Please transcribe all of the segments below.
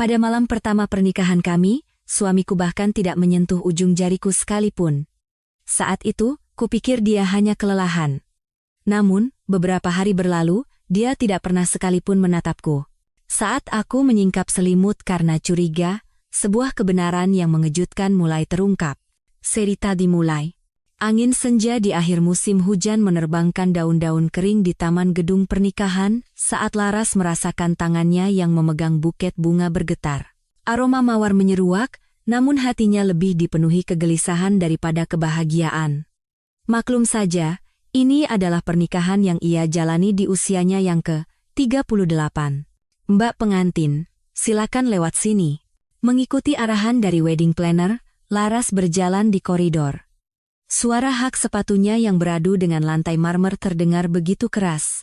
Pada malam pertama pernikahan kami, suamiku bahkan tidak menyentuh ujung jariku sekalipun. Saat itu, kupikir dia hanya kelelahan. Namun, beberapa hari berlalu, dia tidak pernah sekalipun menatapku. Saat aku menyingkap selimut karena curiga, sebuah kebenaran yang mengejutkan mulai terungkap. Cerita dimulai. Angin senja di akhir musim hujan menerbangkan daun-daun kering di taman gedung pernikahan saat Laras merasakan tangannya yang memegang buket bunga bergetar. Aroma mawar menyeruak, namun hatinya lebih dipenuhi kegelisahan daripada kebahagiaan. Maklum saja, ini adalah pernikahan yang ia jalani di usianya yang ke-38. Mbak pengantin, silakan lewat sini. Mengikuti arahan dari wedding planner, Laras berjalan di koridor. Suara hak sepatunya yang beradu dengan lantai marmer terdengar begitu keras.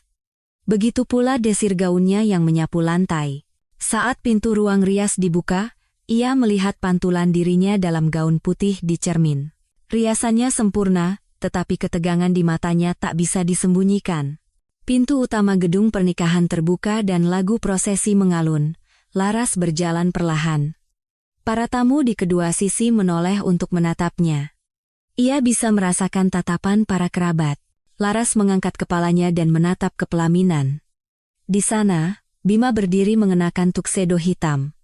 Begitu pula desir gaunnya yang menyapu lantai. Saat pintu ruang rias dibuka, ia melihat pantulan dirinya dalam gaun putih di cermin. Riasannya sempurna, tetapi ketegangan di matanya tak bisa disembunyikan. Pintu utama gedung pernikahan terbuka dan lagu prosesi mengalun. Laras berjalan perlahan. Para tamu di kedua sisi menoleh untuk menatapnya. Ia bisa merasakan tatapan para kerabat. Laras mengangkat kepalanya dan menatap ke pelaminan. Di sana, Bima berdiri mengenakan tuxedo hitam.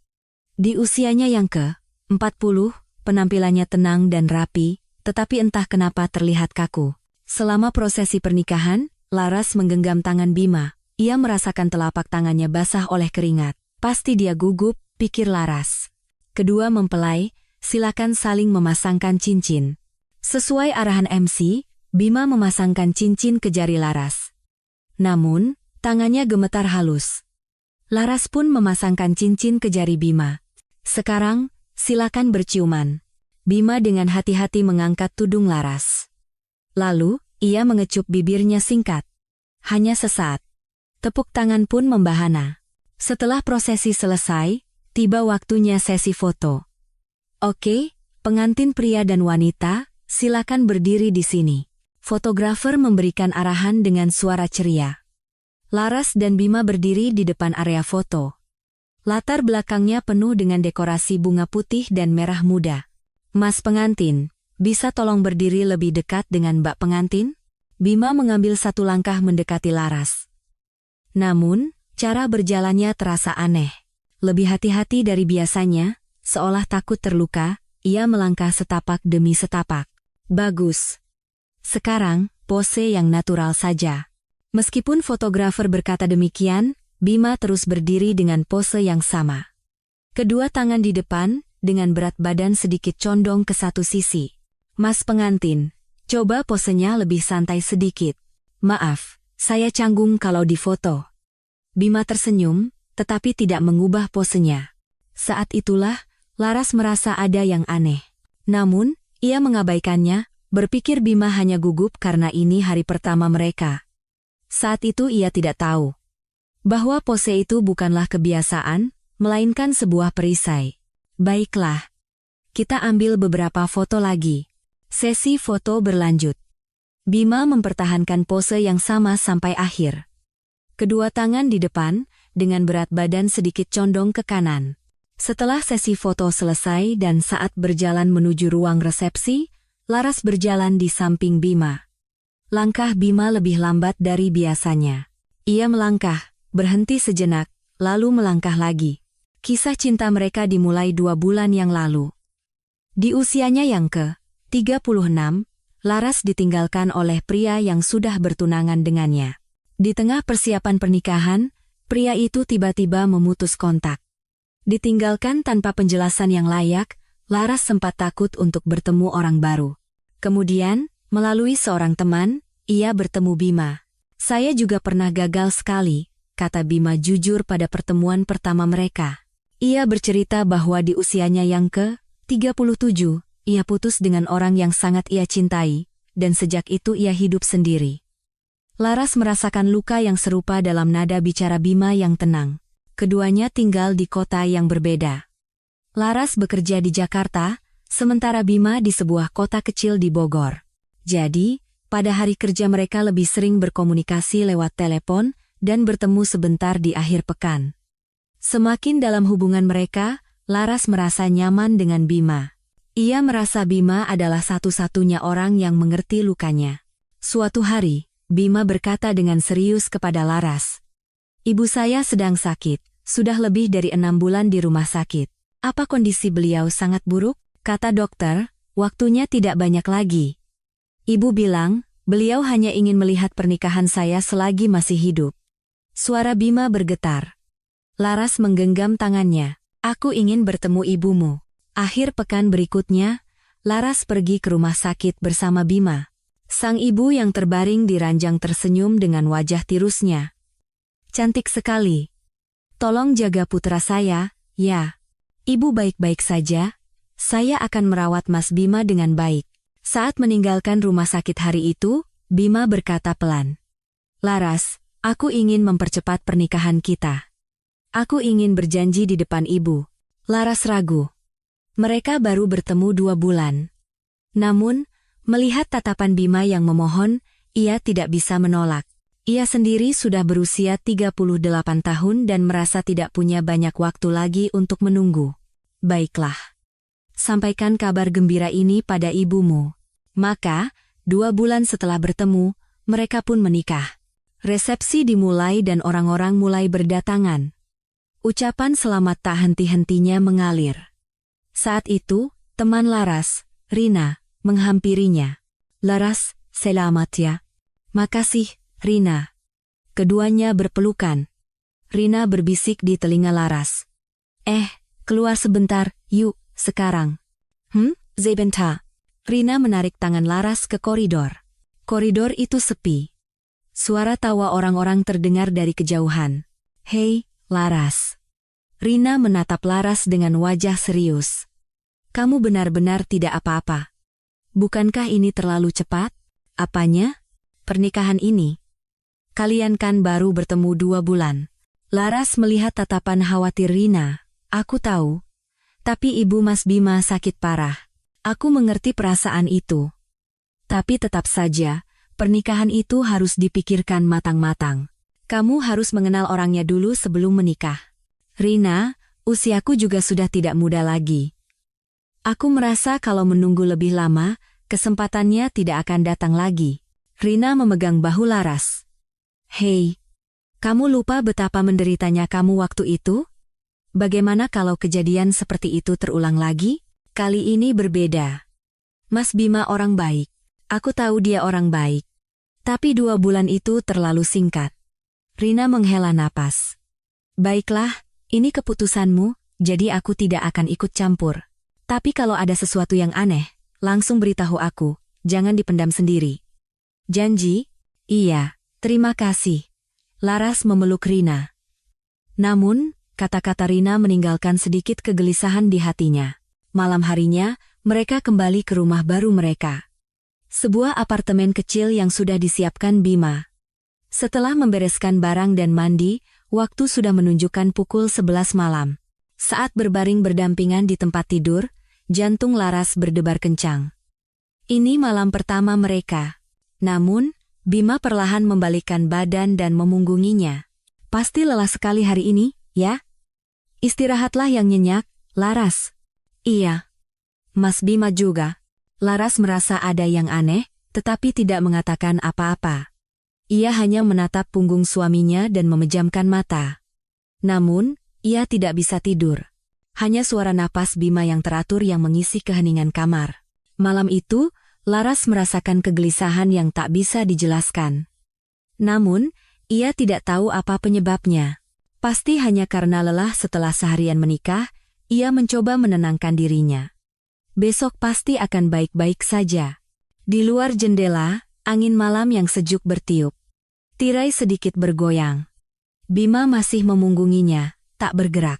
Di usianya yang ke-40, penampilannya tenang dan rapi, tetapi entah kenapa terlihat kaku. Selama prosesi pernikahan, Laras menggenggam tangan Bima. Ia merasakan telapak tangannya basah oleh keringat. Pasti dia gugup, pikir Laras. Kedua mempelai, silakan saling memasangkan cincin. Sesuai arahan MC, Bima memasangkan cincin ke jari Laras. Namun, tangannya gemetar halus. Laras pun memasangkan cincin ke jari Bima. Sekarang, silakan berciuman. Bima dengan hati-hati mengangkat tudung Laras. Lalu, ia mengecup bibirnya singkat. Hanya sesaat. Tepuk tangan pun membahana. Setelah prosesi selesai, tiba waktunya sesi foto. Oke, pengantin pria dan wanita, silakan berdiri di sini. Fotografer memberikan arahan dengan suara ceria. Laras dan Bima berdiri di depan area foto. Latar belakangnya penuh dengan dekorasi bunga putih dan merah muda. Mas pengantin, bisa tolong berdiri lebih dekat dengan Mbak pengantin? Bima mengambil satu langkah mendekati Laras. Namun, cara berjalannya terasa aneh. Lebih hati-hati dari biasanya, seolah takut terluka, ia melangkah setapak demi setapak. Bagus. Sekarang, pose yang natural saja. Meskipun fotografer berkata demikian, Bima terus berdiri dengan pose yang sama. Kedua tangan di depan, dengan berat badan sedikit condong ke satu sisi. Mas pengantin, coba posenya lebih santai sedikit. Maaf, saya canggung kalau difoto. Bima tersenyum, tetapi tidak mengubah posenya. Saat itulah, Laras merasa ada yang aneh. Namun, ia mengabaikannya, berpikir Bima hanya gugup karena ini hari pertama mereka. Saat itu ia tidak tahu bahwa pose itu bukanlah kebiasaan, melainkan sebuah perisai. Baiklah, kita ambil beberapa foto lagi. Sesi foto berlanjut. Bima mempertahankan pose yang sama sampai akhir. Kedua tangan di depan, dengan berat badan sedikit condong ke kanan. Setelah sesi foto selesai dan saat berjalan menuju ruang resepsi, Laras berjalan di samping Bima. Langkah Bima lebih lambat dari biasanya. Ia melangkah, berhenti sejenak, lalu melangkah lagi. Kisah cinta mereka dimulai 2 bulan yang lalu. Di usianya yang ke-36, Laras ditinggalkan oleh pria yang sudah bertunangan dengannya. Di tengah persiapan pernikahan, pria itu tiba-tiba memutus kontak. Ditinggalkan tanpa penjelasan yang layak, Laras sempat takut untuk bertemu orang baru. Kemudian, melalui seorang teman, ia bertemu Bima. Saya juga pernah gagal sekali, kata Bima jujur pada pertemuan pertama mereka. Ia bercerita bahwa di usianya yang ke-37, ia putus dengan orang yang sangat ia cintai, dan sejak itu ia hidup sendiri. Laras merasakan luka yang serupa dalam nada bicara Bima yang tenang. Keduanya tinggal di kota yang berbeda. Laras bekerja di Jakarta, sementara Bima di sebuah kota kecil di Bogor. Jadi, pada hari kerja mereka lebih sering berkomunikasi lewat telepon dan bertemu sebentar di akhir pekan. Semakin dalam hubungan mereka, Laras merasa nyaman dengan Bima. Ia merasa Bima adalah satu-satunya orang yang mengerti lukanya. Suatu hari, Bima berkata dengan serius kepada Laras, "Ibu saya sedang sakit, sudah lebih dari 6 bulan di rumah sakit. Apa kondisi beliau sangat buruk?" Kata dokter, "Waktunya tidak banyak lagi." Ibu bilang, "Beliau hanya ingin melihat pernikahan saya selagi masih hidup." Suara Bima bergetar. Laras menggenggam tangannya. "Aku ingin bertemu ibumu." Akhir pekan berikutnya, Laras pergi ke rumah sakit bersama Bima. Sang ibu yang terbaring di ranjang tersenyum dengan wajah tirusnya. "Cantik sekali. Tolong jaga putra saya, ya." "Ibu baik-baik saja. Saya akan merawat Mas Bima dengan baik." Saat meninggalkan rumah sakit hari itu, Bima berkata pelan, "Laras, aku ingin mempercepat pernikahan kita. Aku ingin berjanji di depan ibu." Laras ragu. Mereka baru bertemu 2 bulan. Namun, melihat tatapan Bima yang memohon, ia tidak bisa menolak. Ia sendiri sudah berusia 38 tahun dan merasa tidak punya banyak waktu lagi untuk menunggu. "Baiklah. Sampaikan kabar gembira ini pada ibumu." Maka, 2 bulan setelah bertemu, mereka pun menikah. Resepsi dimulai dan orang-orang mulai berdatangan. Ucapan selamat tak henti-hentinya mengalir. Saat itu, teman Laras, Rina, menghampirinya. "Laras, selamat ya." "Makasih, Rina." Keduanya berpelukan. Rina berbisik di telinga Laras, "Keluar sebentar, yuk, sekarang." Sebentar." Rina menarik tangan Laras ke koridor. Koridor itu sepi. Suara tawa orang-orang terdengar dari kejauhan. "Hei, Laras." Rina menatap Laras dengan wajah serius. "Kamu benar-benar tidak apa-apa. Bukankah ini terlalu cepat?" "Apanya?" "Pernikahan ini. Kalian kan baru bertemu 2 bulan." Laras melihat tatapan khawatir Rina. "Aku tahu. Tapi ibu Mas Bima sakit parah. Aku mengerti perasaan itu. Tapi tetap saja, pernikahan itu harus dipikirkan matang-matang. Kamu harus mengenal orangnya dulu sebelum menikah." "Rina, usiaku juga sudah tidak muda lagi. Aku merasa kalau menunggu lebih lama, kesempatannya tidak akan datang lagi." Rina memegang bahu Laras. "Hei, kamu lupa betapa menderitanya kamu waktu itu? Bagaimana kalau kejadian seperti itu terulang lagi? Kali ini berbeda. Mas Bima orang baik. Aku tahu dia orang baik. Tapi 2 bulan itu terlalu singkat." Rina menghela napas. "Baiklah, ini keputusanmu, jadi aku tidak akan ikut campur. Tapi kalau ada sesuatu yang aneh, langsung beritahu aku, jangan dipendam sendiri." "Janji?" "Iya, terima kasih." Laras memeluk Rina. Namun, kata-kata Rina meninggalkan sedikit kegelisahan di hatinya. Malam harinya, mereka kembali ke rumah baru mereka. Sebuah apartemen kecil yang sudah disiapkan Bima. Setelah membereskan barang dan mandi, waktu sudah menunjukkan pukul 11 malam. Saat berbaring berdampingan di tempat tidur, jantung Laras berdebar kencang. Ini malam pertama mereka. Namun, Bima perlahan membalikkan badan dan memunggunginya. "Pasti lelah sekali hari ini, ya? Istirahatlah yang nyenyak, Laras." "Iya. Mas Bima juga." Laras merasa ada yang aneh, tetapi tidak mengatakan apa-apa. Ia hanya menatap punggung suaminya dan memejamkan mata. Namun, ia tidak bisa tidur. Hanya suara napas Bima yang teratur yang mengisi keheningan kamar. Malam itu, Laras merasakan kegelisahan yang tak bisa dijelaskan. Namun, ia tidak tahu apa penyebabnya. Pasti hanya karena lelah setelah seharian menikah, ia mencoba menenangkan dirinya. Besok pasti akan baik-baik saja. Di luar jendela, angin malam yang sejuk bertiup. Tirai sedikit bergoyang. Bima masih memunggunginya, tak bergerak.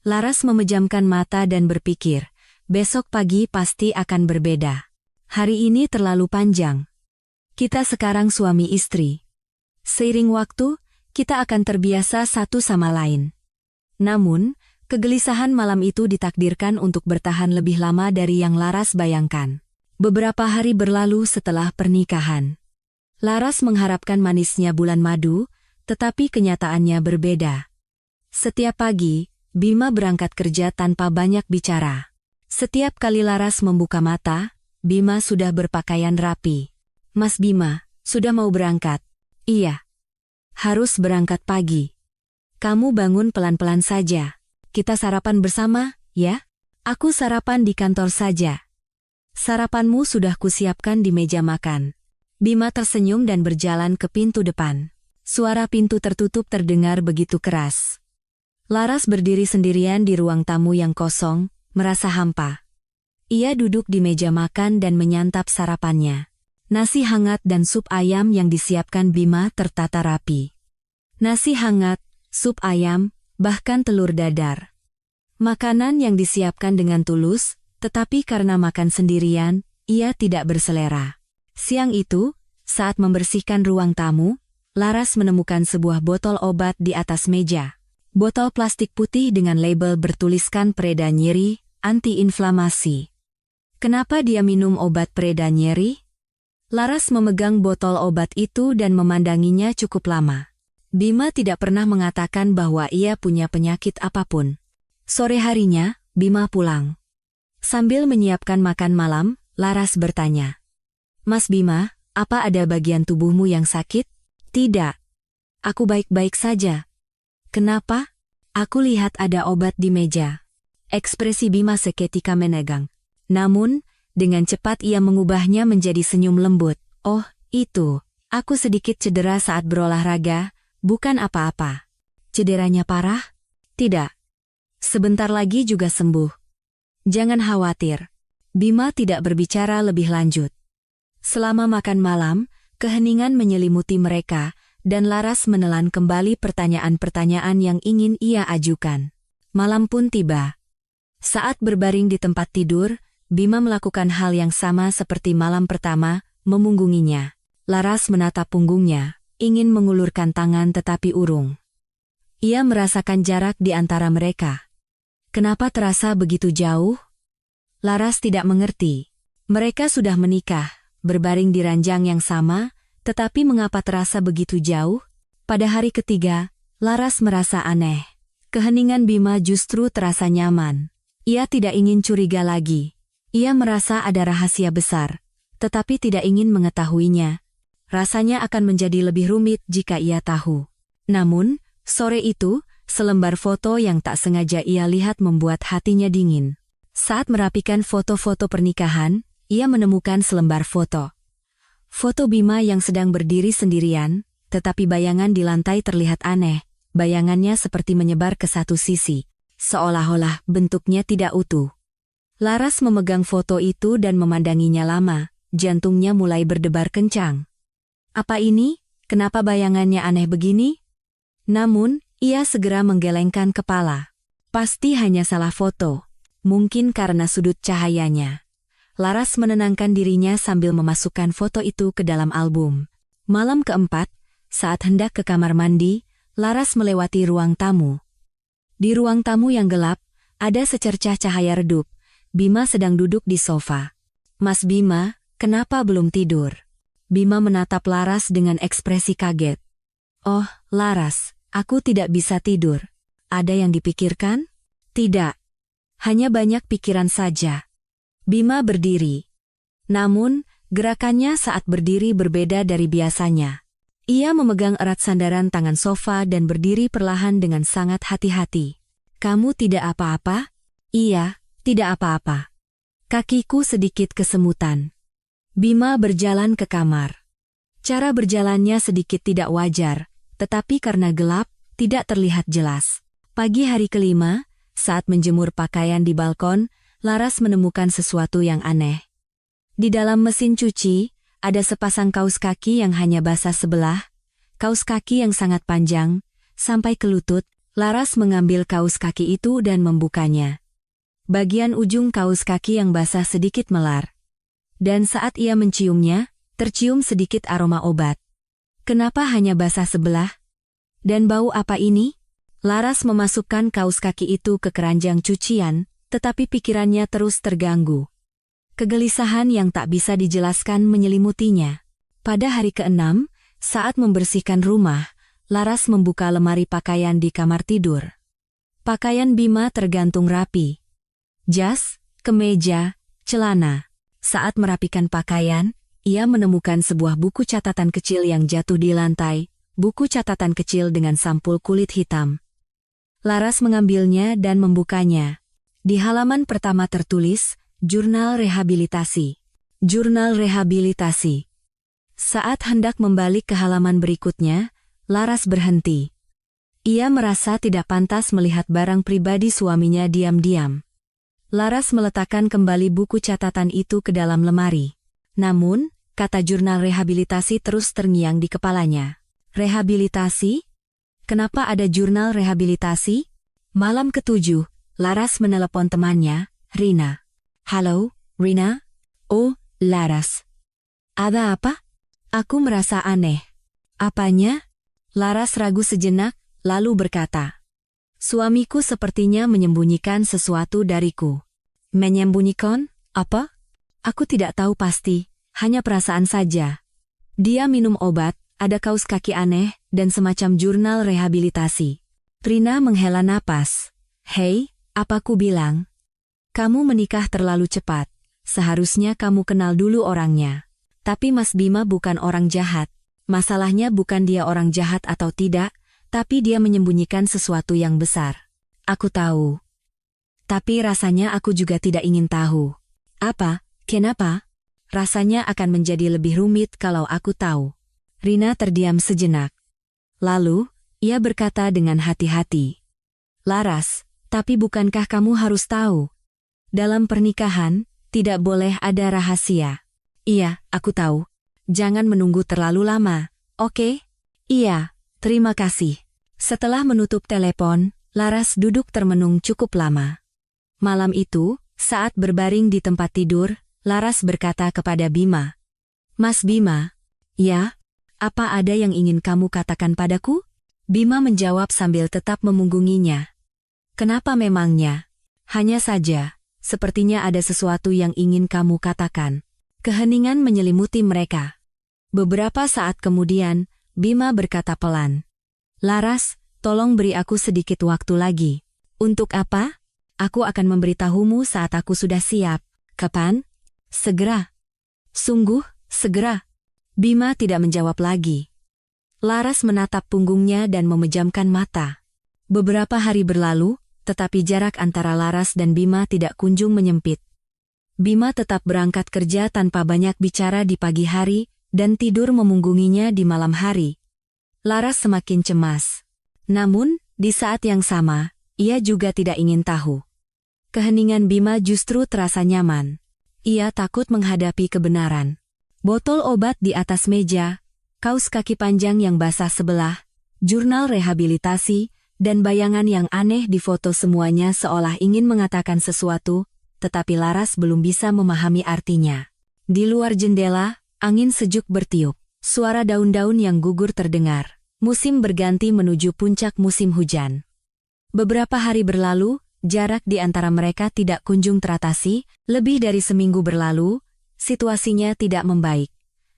Laras memejamkan mata dan berpikir, besok pagi pasti akan berbeda. Hari ini terlalu panjang. Kita sekarang suami istri. Seiring waktu, kita akan terbiasa satu sama lain. Namun, kegelisahan malam itu ditakdirkan untuk bertahan lebih lama dari yang Laras bayangkan. Beberapa hari berlalu setelah pernikahan. Laras mengharapkan manisnya bulan madu, tetapi kenyataannya berbeda. Setiap pagi, Bima berangkat kerja tanpa banyak bicara. Setiap kali Laras membuka mata, Bima sudah berpakaian rapi. "Mas Bima, sudah mau berangkat?" "Iya. Harus berangkat pagi." "Kamu bangun pelan-pelan saja. Kita sarapan bersama, ya?" "Aku sarapan di kantor saja." "Sarapanmu sudah kusiapkan di meja makan." Bima tersenyum dan berjalan ke pintu depan. Suara pintu tertutup terdengar begitu keras. Laras berdiri sendirian di ruang tamu yang kosong, merasa hampa. Ia duduk di meja makan dan menyantap sarapannya. Nasi hangat dan sup ayam yang disiapkan Bima tertata rapi. Nasi hangat, sup ayam, bahkan telur dadar. Makanan yang disiapkan dengan tulus, tetapi karena makan sendirian, ia tidak berselera. Siang itu, saat membersihkan ruang tamu, Laras menemukan sebuah botol obat di atas meja. Botol plastik putih dengan label bertuliskan pereda nyeri, anti-inflamasi. Kenapa dia minum obat pereda nyeri? Laras memegang botol obat itu dan memandanginya cukup lama. Bima tidak pernah mengatakan bahwa ia punya penyakit apapun. Sore harinya, Bima pulang. Sambil menyiapkan makan malam, Laras bertanya, "Mas Bima, apa ada bagian tubuhmu yang sakit?" "Tidak. Aku baik-baik saja." "Kenapa?" "Aku lihat ada obat di meja." Ekspresi Bima seketika menegang. Namun, dengan cepat ia mengubahnya menjadi senyum lembut. "Oh, itu. Aku sedikit cedera saat berolahraga, bukan apa-apa." "Cederanya parah?" "Tidak. Sebentar lagi juga sembuh." "Jangan khawatir." Bima tidak berbicara lebih lanjut. Selama makan malam, keheningan menyelimuti mereka, dan Laras menelan kembali pertanyaan-pertanyaan yang ingin ia ajukan. Malam pun tiba. Saat berbaring di tempat tidur, Bima melakukan hal yang sama seperti malam pertama, memunggunginya. Laras menatap punggungnya, ingin mengulurkan tangan tetapi urung. Ia merasakan jarak di antara mereka. Kenapa terasa begitu jauh? Laras tidak mengerti. Mereka sudah menikah, berbaring di ranjang yang sama, tetapi mengapa terasa begitu jauh? Pada hari ketiga, Laras merasa aneh. Keheningan Bima justru terasa nyaman. Ia tidak ingin curiga lagi. Ia merasa ada rahasia besar, tetapi tidak ingin mengetahuinya. Rasanya akan menjadi lebih rumit jika ia tahu. Namun, sore itu, selembar foto yang tak sengaja ia lihat membuat hatinya dingin. Saat merapikan foto-foto pernikahan, ia menemukan selembar foto. Foto Bima yang sedang berdiri sendirian, tetapi bayangan di lantai terlihat aneh. Bayangannya seperti menyebar ke satu sisi, seolah-olah bentuknya tidak utuh. Laras memegang foto itu dan memandanginya lama, jantungnya mulai berdebar kencang. Apa ini? Kenapa bayangannya aneh begini? Namun, ia segera menggelengkan kepala. Pasti hanya salah foto. Mungkin karena sudut cahayanya. Laras menenangkan dirinya sambil memasukkan foto itu ke dalam album. Malam keempat, saat hendak ke kamar mandi, Laras melewati ruang tamu. Di ruang tamu yang gelap, ada secercah cahaya redup. Bima sedang duduk di sofa. "Mas Bima, kenapa belum tidur?" Bima menatap Laras dengan ekspresi kaget. "Oh, Laras, aku tidak bisa tidur." "Ada yang dipikirkan?" "Tidak. Hanya banyak pikiran saja." Bima berdiri. Namun, gerakannya saat berdiri berbeda dari biasanya. Ia memegang erat sandaran tangan sofa dan berdiri perlahan dengan sangat hati-hati. "Kamu tidak apa-apa?" "Iya, tidak apa-apa. Kakiku sedikit kesemutan." Bima berjalan ke kamar. Cara berjalannya sedikit tidak wajar, tetapi karena gelap, tidak terlihat jelas. Pagi hari kelima, saat menjemur pakaian di balkon, Laras menemukan sesuatu yang aneh. Di dalam mesin cuci, ada sepasang kaos kaki yang hanya basah sebelah, kaos kaki yang sangat panjang, sampai ke lutut. Laras mengambil kaos kaki itu dan membukanya. Bagian ujung kaos kaki yang basah sedikit melar. Dan saat ia menciumnya, tercium sedikit aroma obat. Kenapa hanya basah sebelah? Dan bau apa ini? Laras memasukkan kaos kaki itu ke keranjang cucian, tetapi pikirannya terus terganggu. Kegelisahan yang tak bisa dijelaskan menyelimutinya. Pada hari ke-6, saat membersihkan rumah, Laras membuka lemari pakaian di kamar tidur. Pakaian Bima tergantung rapi. Jas, kemeja, celana. Saat merapikan pakaian, ia menemukan sebuah buku catatan kecil yang jatuh di lantai, buku catatan kecil dengan sampul kulit hitam. Laras mengambilnya dan membukanya. Di halaman pertama tertulis, Jurnal Rehabilitasi. Jurnal Rehabilitasi. Saat hendak membalik ke halaman berikutnya, Laras berhenti. Ia merasa tidak pantas melihat barang pribadi suaminya diam-diam. Laras meletakkan kembali buku catatan itu ke dalam lemari. Namun, kata jurnal rehabilitasi terus terngiang di kepalanya. Rehabilitasi? Kenapa ada jurnal rehabilitasi? Malam ke-7, Laras menelepon temannya, Rina. Halo, Rina? Oh, Laras. Ada apa? Aku merasa aneh. Apanya? Laras ragu sejenak, lalu berkata. Suamiku sepertinya menyembunyikan sesuatu dariku. Menyembunyikan? Apa? Aku tidak tahu pasti, hanya perasaan saja. Dia minum obat, ada kaus kaki aneh, dan semacam jurnal rehabilitasi. Rina menghela napas. Hei, apa ku bilang? Kamu menikah terlalu cepat. Seharusnya kamu kenal dulu orangnya. Tapi Mas Bima bukan orang jahat. Masalahnya bukan dia orang jahat atau tidak, tapi dia menyembunyikan sesuatu yang besar. Aku tahu. Tapi rasanya aku juga tidak ingin tahu. Apa? Kenapa? Rasanya akan menjadi lebih rumit kalau aku tahu. Rina terdiam sejenak. Lalu, ia berkata dengan hati-hati. Laras, tapi bukankah kamu harus tahu? Dalam pernikahan, tidak boleh ada rahasia. Iya, aku tahu. Jangan menunggu terlalu lama, oke? Iya. Terima kasih. Setelah menutup telepon, Laras duduk termenung cukup lama. Malam itu, saat berbaring di tempat tidur, Laras berkata kepada Bima. Mas Bima, ya? Apa ada yang ingin kamu katakan padaku? Bima menjawab sambil tetap memunggunginya. Kenapa memangnya? Hanya saja, sepertinya ada sesuatu yang ingin kamu katakan. Keheningan menyelimuti mereka. Beberapa saat kemudian, Bima berkata pelan. Laras, tolong beri aku sedikit waktu lagi. Untuk apa? Aku akan memberitahumu saat aku sudah siap. Kapan? Segera. Sungguh, segera. Bima tidak menjawab lagi. Laras menatap punggungnya dan memejamkan mata. Beberapa hari berlalu, tetapi jarak antara Laras dan Bima tidak kunjung menyempit. Bima tetap berangkat kerja tanpa banyak bicara di pagi hari, dan tidur memunggunginya di malam hari. Laras semakin cemas. Namun, di saat yang sama, ia juga tidak ingin tahu. Keheningan Bima justru terasa nyaman. Ia takut menghadapi kebenaran. Botol obat di atas meja, kaus kaki panjang yang basah sebelah, jurnal rehabilitasi, dan bayangan yang aneh di foto semuanya seolah ingin mengatakan sesuatu, tetapi Laras belum bisa memahami artinya. Di luar jendela, angin sejuk bertiup. Suara daun-daun yang gugur terdengar. Musim berganti menuju puncak musim hujan. Beberapa hari berlalu, jarak di antara mereka tidak kunjung teratasi, lebih dari seminggu berlalu, situasinya tidak membaik.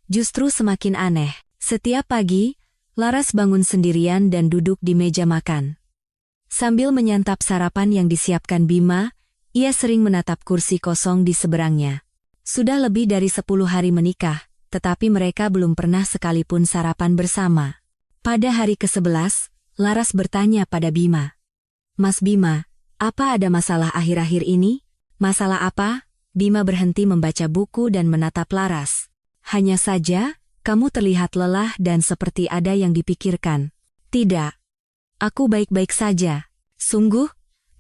Justru semakin aneh. Setiap pagi, Laras bangun sendirian dan duduk di meja makan. Sambil menyantap sarapan yang disiapkan Bima, ia sering menatap kursi kosong di seberangnya. Sudah lebih dari 10 hari menikah, tetapi mereka belum pernah sekalipun sarapan bersama. Pada hari ke-11, Laras bertanya pada Bima. Mas Bima, apa ada masalah akhir-akhir ini? Masalah apa? Bima berhenti membaca buku dan menatap Laras. Hanya saja, kamu terlihat lelah dan seperti ada yang dipikirkan. Tidak. Aku baik-baik saja. Sungguh?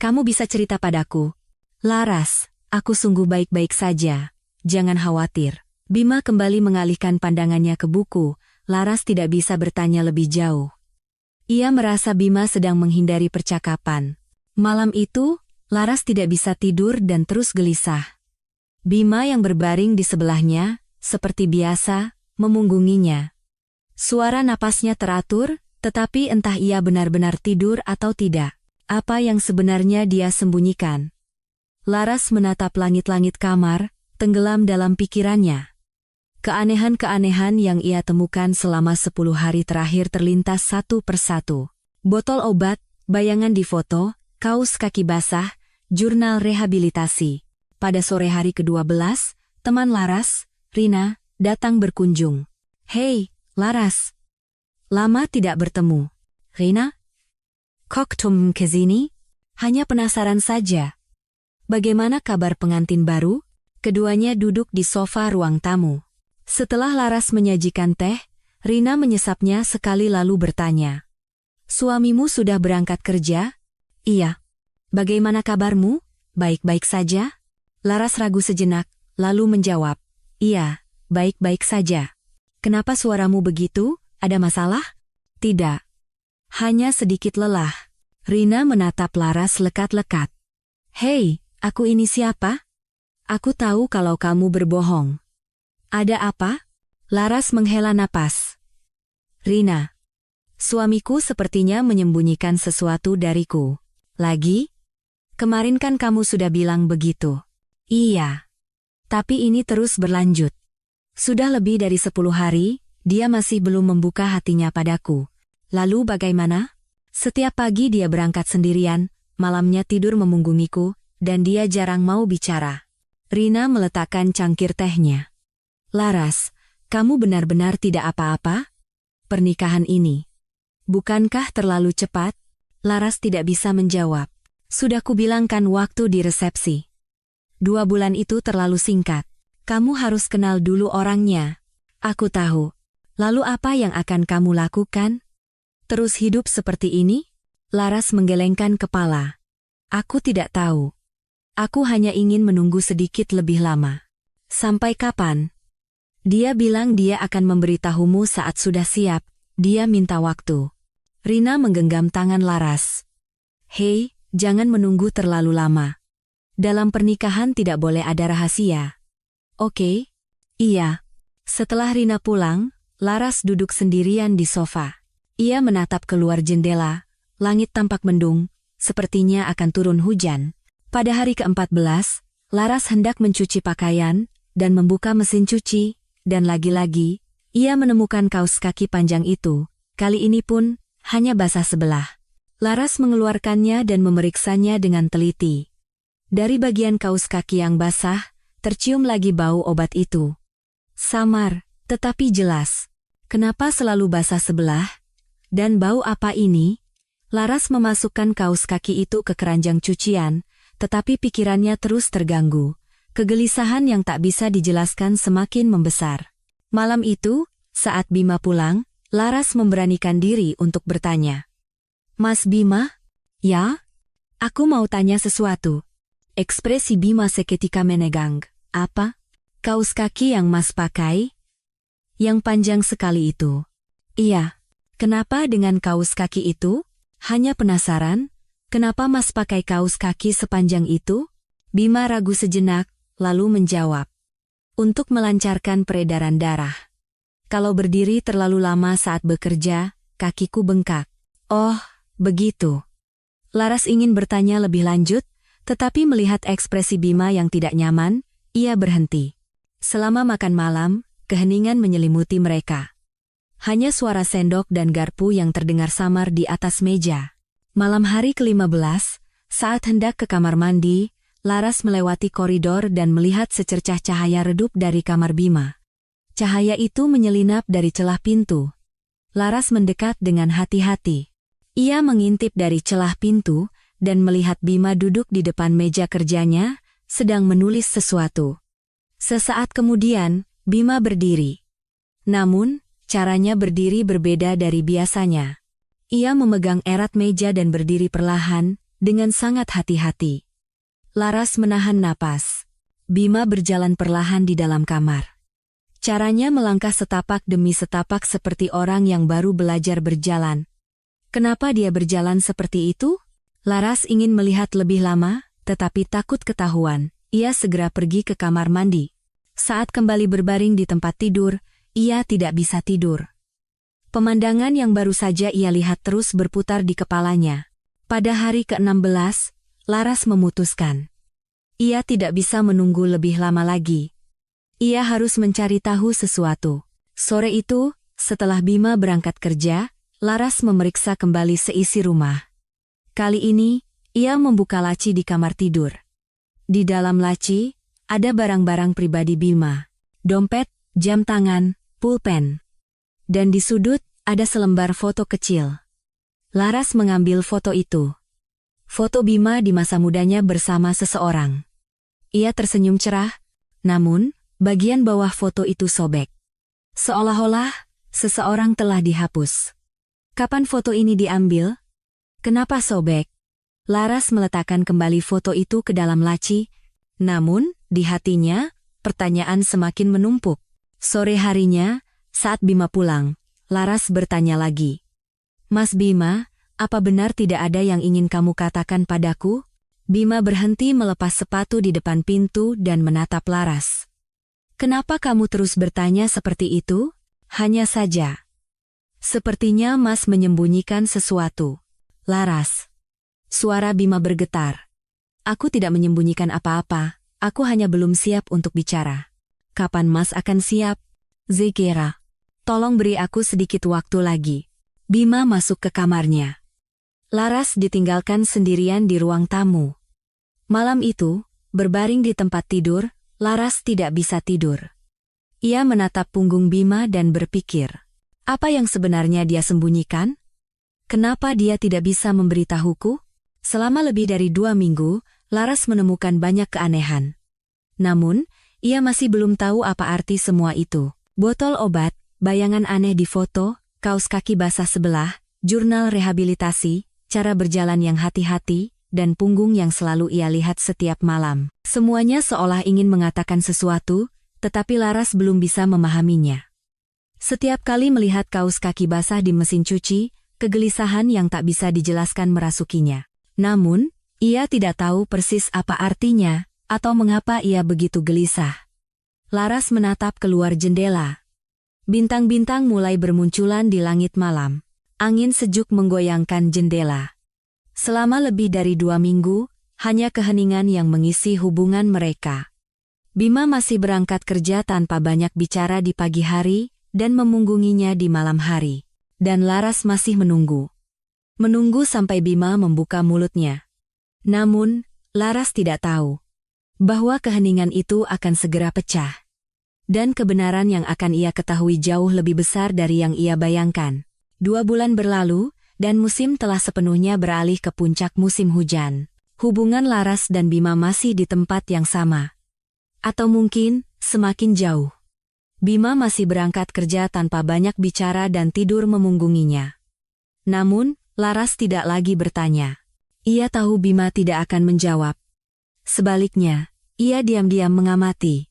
Kamu bisa cerita padaku? Laras, aku sungguh baik-baik saja. Jangan khawatir. Bima kembali mengalihkan pandangannya ke buku. Laras tidak bisa bertanya lebih jauh. Ia merasa Bima sedang menghindari percakapan. Malam itu, Laras tidak bisa tidur dan terus gelisah. Bima yang berbaring di sebelahnya, seperti biasa, memunggunginya. Suara napasnya teratur, tetapi entah ia benar-benar tidur atau tidak. Apa yang sebenarnya dia sembunyikan? Laras menatap langit-langit kamar, tenggelam dalam pikirannya. Keanehan-keanehan yang ia temukan selama 10 hari terakhir terlintas satu persatu. Botol obat, bayangan di foto, kaos kaki basah, jurnal rehabilitasi. Pada sore hari ke-12, teman Laras, Rina, datang berkunjung. "Hei, Laras. Lama tidak bertemu." "Rina? Kok tum ke sini?" "Hanya penasaran saja." "Bagaimana kabar pengantin baru?" Keduanya duduk di sofa ruang tamu. Setelah Laras menyajikan teh, Rina menyesapnya sekali lalu bertanya. "Suamimu sudah berangkat kerja?" "Iya." "Bagaimana kabarmu? Baik-baik saja?" Laras ragu sejenak, lalu menjawab. "Iya, baik-baik saja." "Kenapa suaramu begitu? Ada masalah?" "Tidak. Hanya sedikit lelah." Rina menatap Laras lekat-lekat. "Hei, aku ini siapa? Aku tahu kalau kamu berbohong." "Ada apa?" Laras menghela napas. "Rina, suamiku sepertinya menyembunyikan sesuatu dariku." "Lagi? Kemarin kan kamu sudah bilang begitu." "Iya. Tapi ini terus berlanjut. Sudah lebih dari 10 hari, dia masih belum membuka hatinya padaku." "Lalu bagaimana?" "Setiap pagi dia berangkat sendirian, malamnya tidur memunggungiku, dan dia jarang mau bicara." Rina meletakkan cangkir tehnya. "Laras, kamu benar-benar tidak apa-apa? Pernikahan ini, bukankah terlalu cepat?" Laras tidak bisa menjawab. "Sudah kubilangkan waktu di resepsi. 2 bulan itu terlalu singkat. Kamu harus kenal dulu orangnya." "Aku tahu. Lalu apa yang akan kamu lakukan? Terus hidup seperti ini?" Laras menggelengkan kepala. "Aku tidak tahu. Aku hanya ingin menunggu sedikit lebih lama." "Sampai kapan?" "Dia bilang dia akan memberitahumu saat sudah siap. Dia minta waktu." Rina menggenggam tangan Laras. "Hei, jangan menunggu terlalu lama. Dalam pernikahan tidak boleh ada rahasia." "Oke." "Iya." Setelah Rina pulang, Laras duduk sendirian di sofa. Ia menatap keluar jendela. Langit tampak mendung, sepertinya akan turun hujan. Pada hari ke-14, Laras hendak mencuci pakaian dan membuka mesin cuci, dan lagi-lagi, ia menemukan kaos kaki panjang itu. Kali ini pun, hanya basah sebelah. Laras mengeluarkannya dan memeriksanya dengan teliti. Dari bagian kaos kaki yang basah, tercium lagi bau obat itu. Samar, tetapi jelas. Kenapa selalu basah sebelah? Dan bau apa ini? Laras memasukkan kaos kaki itu ke keranjang cucian, tetapi pikirannya terus terganggu. Kegelisahan yang tak bisa dijelaskan semakin membesar. Malam itu, saat Bima pulang, Laras memberanikan diri untuk bertanya. "Mas Bima?" "Ya? Aku mau tanya sesuatu." Ekspresi Bima seketika menegang. "Apa?" "Kaos kaki yang Mas pakai? Yang panjang sekali itu." "Iya." "Kenapa dengan kaos kaki itu?" "Hanya penasaran, kenapa Mas pakai kaos kaki sepanjang itu?" Bima ragu sejenak, lalu menjawab. "Untuk melancarkan peredaran darah. Kalau berdiri terlalu lama saat bekerja, kakiku bengkak." "Oh, begitu." Laras ingin bertanya lebih lanjut, tetapi melihat ekspresi Bima yang tidak nyaman, ia berhenti. Selama makan malam, keheningan menyelimuti mereka. Hanya suara sendok dan garpu yang terdengar samar di atas meja. Malam hari ke-15, saat hendak ke kamar mandi, Laras melewati koridor dan melihat secercah cahaya redup dari kamar Bima. Cahaya itu menyelinap dari celah pintu. Laras mendekat dengan hati-hati. Ia mengintip dari celah pintu dan melihat Bima duduk di depan meja kerjanya, sedang menulis sesuatu. Sesaat kemudian, Bima berdiri. Namun, caranya berdiri berbeda dari biasanya. Ia memegang erat meja dan berdiri perlahan, dengan sangat hati-hati. Laras menahan napas. Bima berjalan perlahan di dalam kamar. Caranya melangkah setapak demi setapak seperti orang yang baru belajar berjalan. Kenapa dia berjalan seperti itu? Laras ingin melihat lebih lama, tetapi takut ketahuan. Ia segera pergi ke kamar mandi. Saat kembali berbaring di tempat tidur, ia tidak bisa tidur. Pemandangan yang baru saja ia lihat terus berputar di kepalanya. Pada hari ke-16, Laras memutuskan. Ia tidak bisa menunggu lebih lama lagi. Ia harus mencari tahu sesuatu. Sore itu, setelah Bima berangkat kerja, Laras memeriksa kembali seisi rumah. Kali ini, Ia membuka laci di kamar tidur. Di dalam laci, ada barang-barang pribadi Bima. Dompet, jam tangan, pulpen. Dan di sudut, ada selembar foto kecil. Laras mengambil foto itu. Foto Bima di masa mudanya bersama seseorang. Ia tersenyum cerah, namun, bagian bawah foto itu sobek. Seolah-olah, seseorang telah dihapus. Kapan foto ini diambil? Kenapa sobek? Laras meletakkan kembali foto itu ke dalam laci, namun, di hatinya, pertanyaan semakin menumpuk. Sore harinya, saat Bima pulang, Laras bertanya lagi. Mas Bima, apa benar tidak ada yang ingin kamu katakan padaku? Bima berhenti melepas sepatu di depan pintu dan menatap Laras. Kenapa kamu terus bertanya seperti itu? Hanya saja. Sepertinya Mas menyembunyikan sesuatu. Laras. Suara Bima bergetar. Aku tidak menyembunyikan apa-apa, aku hanya belum siap untuk bicara. Kapan Mas akan siap? Zekera. Tolong beri aku sedikit waktu lagi. Bima masuk ke kamarnya. Laras ditinggalkan sendirian di ruang tamu. Malam itu, berbaring di tempat tidur, Laras tidak bisa tidur. Ia menatap punggung Bima dan berpikir, apa yang sebenarnya dia sembunyikan? Kenapa dia tidak bisa memberitahuku? Selama lebih dari 2 minggu, Laras menemukan banyak keanehan. Namun, ia masih belum tahu apa arti semua itu. Botol obat, bayangan aneh di foto, kaos kaki basah sebelah, jurnal rehabilitasi, cara berjalan yang hati-hati, dan punggung yang selalu ia lihat setiap malam. Semuanya seolah ingin mengatakan sesuatu, tetapi Laras belum bisa memahaminya. Setiap kali melihat kaos kaki basah di mesin cuci, kegelisahan yang tak bisa dijelaskan merasukinya. Namun, ia tidak tahu persis apa artinya, atau mengapa ia begitu gelisah. Laras menatap keluar jendela. Bintang-bintang mulai bermunculan di langit malam. Angin sejuk menggoyangkan jendela. Selama lebih dari 2 minggu, hanya keheningan yang mengisi hubungan mereka. Bima masih berangkat kerja tanpa banyak bicara di pagi hari, dan memunggunginya di malam hari. Dan Laras masih menunggu. Menunggu sampai Bima membuka mulutnya. Namun, Laras tidak tahu bahwa keheningan itu akan segera pecah. Dan kebenaran yang akan ia ketahui jauh lebih besar dari yang ia bayangkan. 2 bulan berlalu, dan musim telah sepenuhnya beralih ke puncak musim hujan. Hubungan Laras dan Bima masih di tempat yang sama. Atau mungkin, semakin jauh. Bima masih berangkat kerja tanpa banyak bicara dan tidur memunggunginya. Namun, Laras tidak lagi bertanya. Ia tahu Bima tidak akan menjawab. Sebaliknya, ia diam-diam mengamati.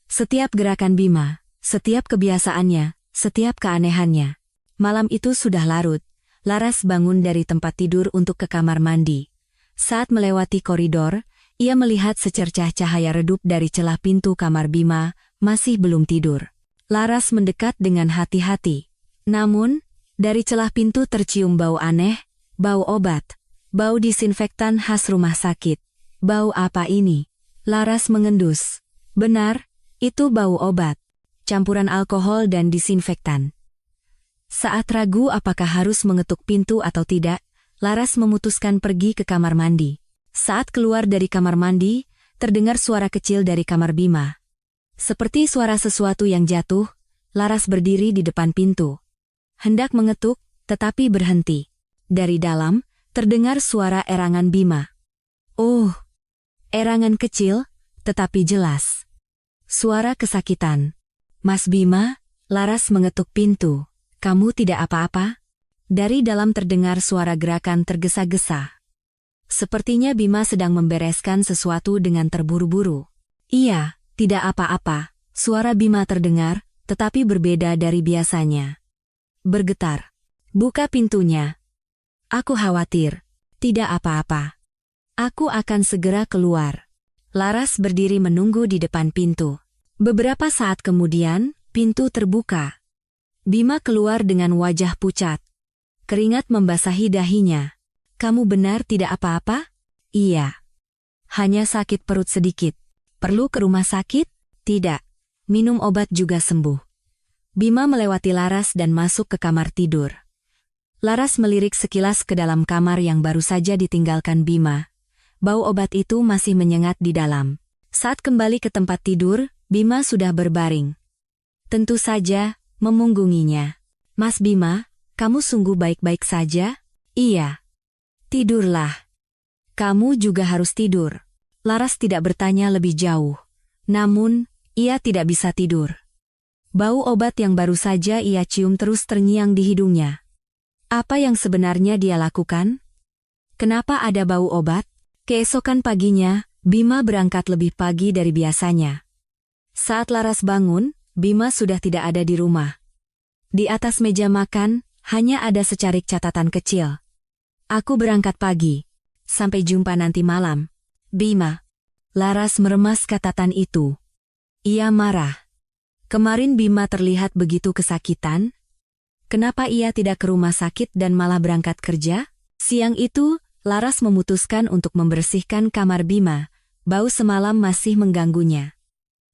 Setiap gerakan Bima, setiap kebiasaannya, setiap keanehannya. Malam itu sudah larut. Laras bangun dari tempat tidur untuk ke kamar mandi. Saat melewati koridor, ia melihat secercah cahaya redup dari celah pintu kamar Bima, masih belum tidur. Laras mendekat dengan hati-hati. Namun, dari celah pintu tercium bau aneh, bau obat, bau disinfektan khas rumah sakit. Bau apa ini? Laras mengendus. Benar, itu bau obat. Campuran alkohol dan disinfektan. Saat ragu apakah harus mengetuk pintu atau tidak, Laras memutuskan pergi ke kamar mandi. Saat keluar dari kamar mandi, terdengar suara kecil dari kamar Bima. Seperti suara sesuatu yang jatuh, Laras berdiri di depan pintu. Hendak mengetuk, tetapi berhenti. Dari dalam, terdengar suara erangan Bima. Oh, erangan kecil, tetapi jelas. Suara kesakitan. Mas Bima, Laras mengetuk pintu. Kamu tidak apa-apa? Dari dalam terdengar suara gerakan tergesa-gesa. Sepertinya Bima sedang membereskan sesuatu dengan terburu-buru. Iya, tidak apa-apa. Suara Bima terdengar, tetapi berbeda dari biasanya. Bergetar. Buka pintunya. Aku khawatir. Tidak apa-apa. Aku akan segera keluar. Laras berdiri menunggu di depan pintu. Beberapa saat kemudian, pintu terbuka. Bima keluar dengan wajah pucat. Keringat membasahi dahinya. Kamu benar tidak apa-apa? Iya. Hanya sakit perut sedikit. Perlu ke rumah sakit? Tidak. Minum obat juga sembuh. Bima melewati Laras dan masuk ke kamar tidur. Laras melirik sekilas ke dalam kamar yang baru saja ditinggalkan Bima. Bau obat itu masih menyengat di dalam. Saat kembali ke tempat tidur, Bima sudah berbaring. Tentu saja, memunggunginya. "Mas Bima, kamu sungguh baik-baik saja?" "Iya." "Tidurlah. Kamu juga harus tidur." Laras tidak bertanya lebih jauh. Namun, ia tidak bisa tidur. Bau obat yang baru saja ia cium terus terngiang di hidungnya. Apa yang sebenarnya dia lakukan? Kenapa ada bau obat? Keesokan paginya, Bima berangkat lebih pagi dari biasanya. Saat Laras bangun, Bima sudah tidak ada di rumah. Di atas meja makan, hanya ada secarik catatan kecil. "Aku berangkat pagi. Sampai jumpa nanti malam." "Bima." Laras meremas catatan itu. Ia marah. Kemarin Bima terlihat begitu kesakitan. Kenapa ia tidak ke rumah sakit dan malah berangkat kerja? Siang itu, Laras memutuskan untuk membersihkan kamar Bima. Bau semalam masih mengganggunya.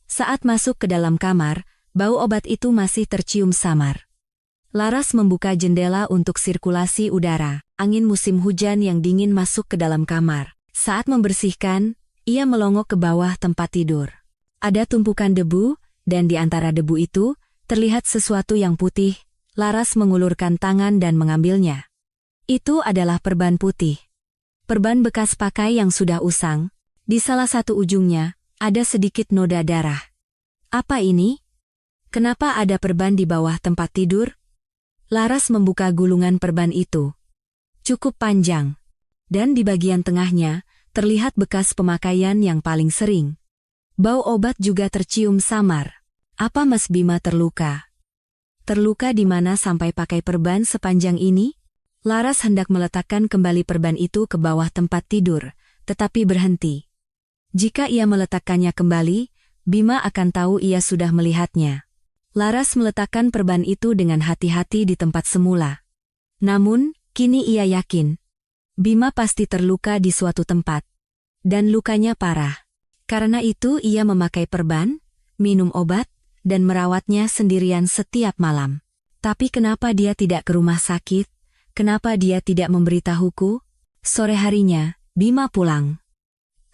Saat masuk ke dalam kamar, bau obat itu masih tercium samar. Laras membuka jendela untuk sirkulasi udara. Angin musim hujan yang dingin masuk ke dalam kamar. Saat membersihkan, ia melongok ke bawah tempat tidur. Ada tumpukan debu, dan di antara debu itu, terlihat sesuatu yang putih. Laras mengulurkan tangan dan mengambilnya. Itu adalah perban putih. Perban bekas pakai yang sudah usang. Di salah satu ujungnya, ada sedikit noda darah. Apa ini? Kenapa ada perban di bawah tempat tidur? Laras membuka gulungan perban itu. Cukup panjang. Dan di bagian tengahnya, terlihat bekas pemakaian yang paling sering. Bau obat juga tercium samar. Apa Mas Bima terluka? Terluka di mana sampai pakai perban sepanjang ini? Laras hendak meletakkan kembali perban itu ke bawah tempat tidur, tetapi berhenti. Jika ia meletakkannya kembali, Bima akan tahu ia sudah melihatnya. Laras meletakkan perban itu dengan hati-hati di tempat semula. Namun, kini ia yakin. Bima pasti terluka di suatu tempat. Dan lukanya parah. Karena itu ia memakai perban, minum obat, dan merawatnya sendirian setiap malam. Tapi kenapa dia tidak ke rumah sakit? Kenapa dia tidak memberitahuku? Sore harinya, Bima pulang.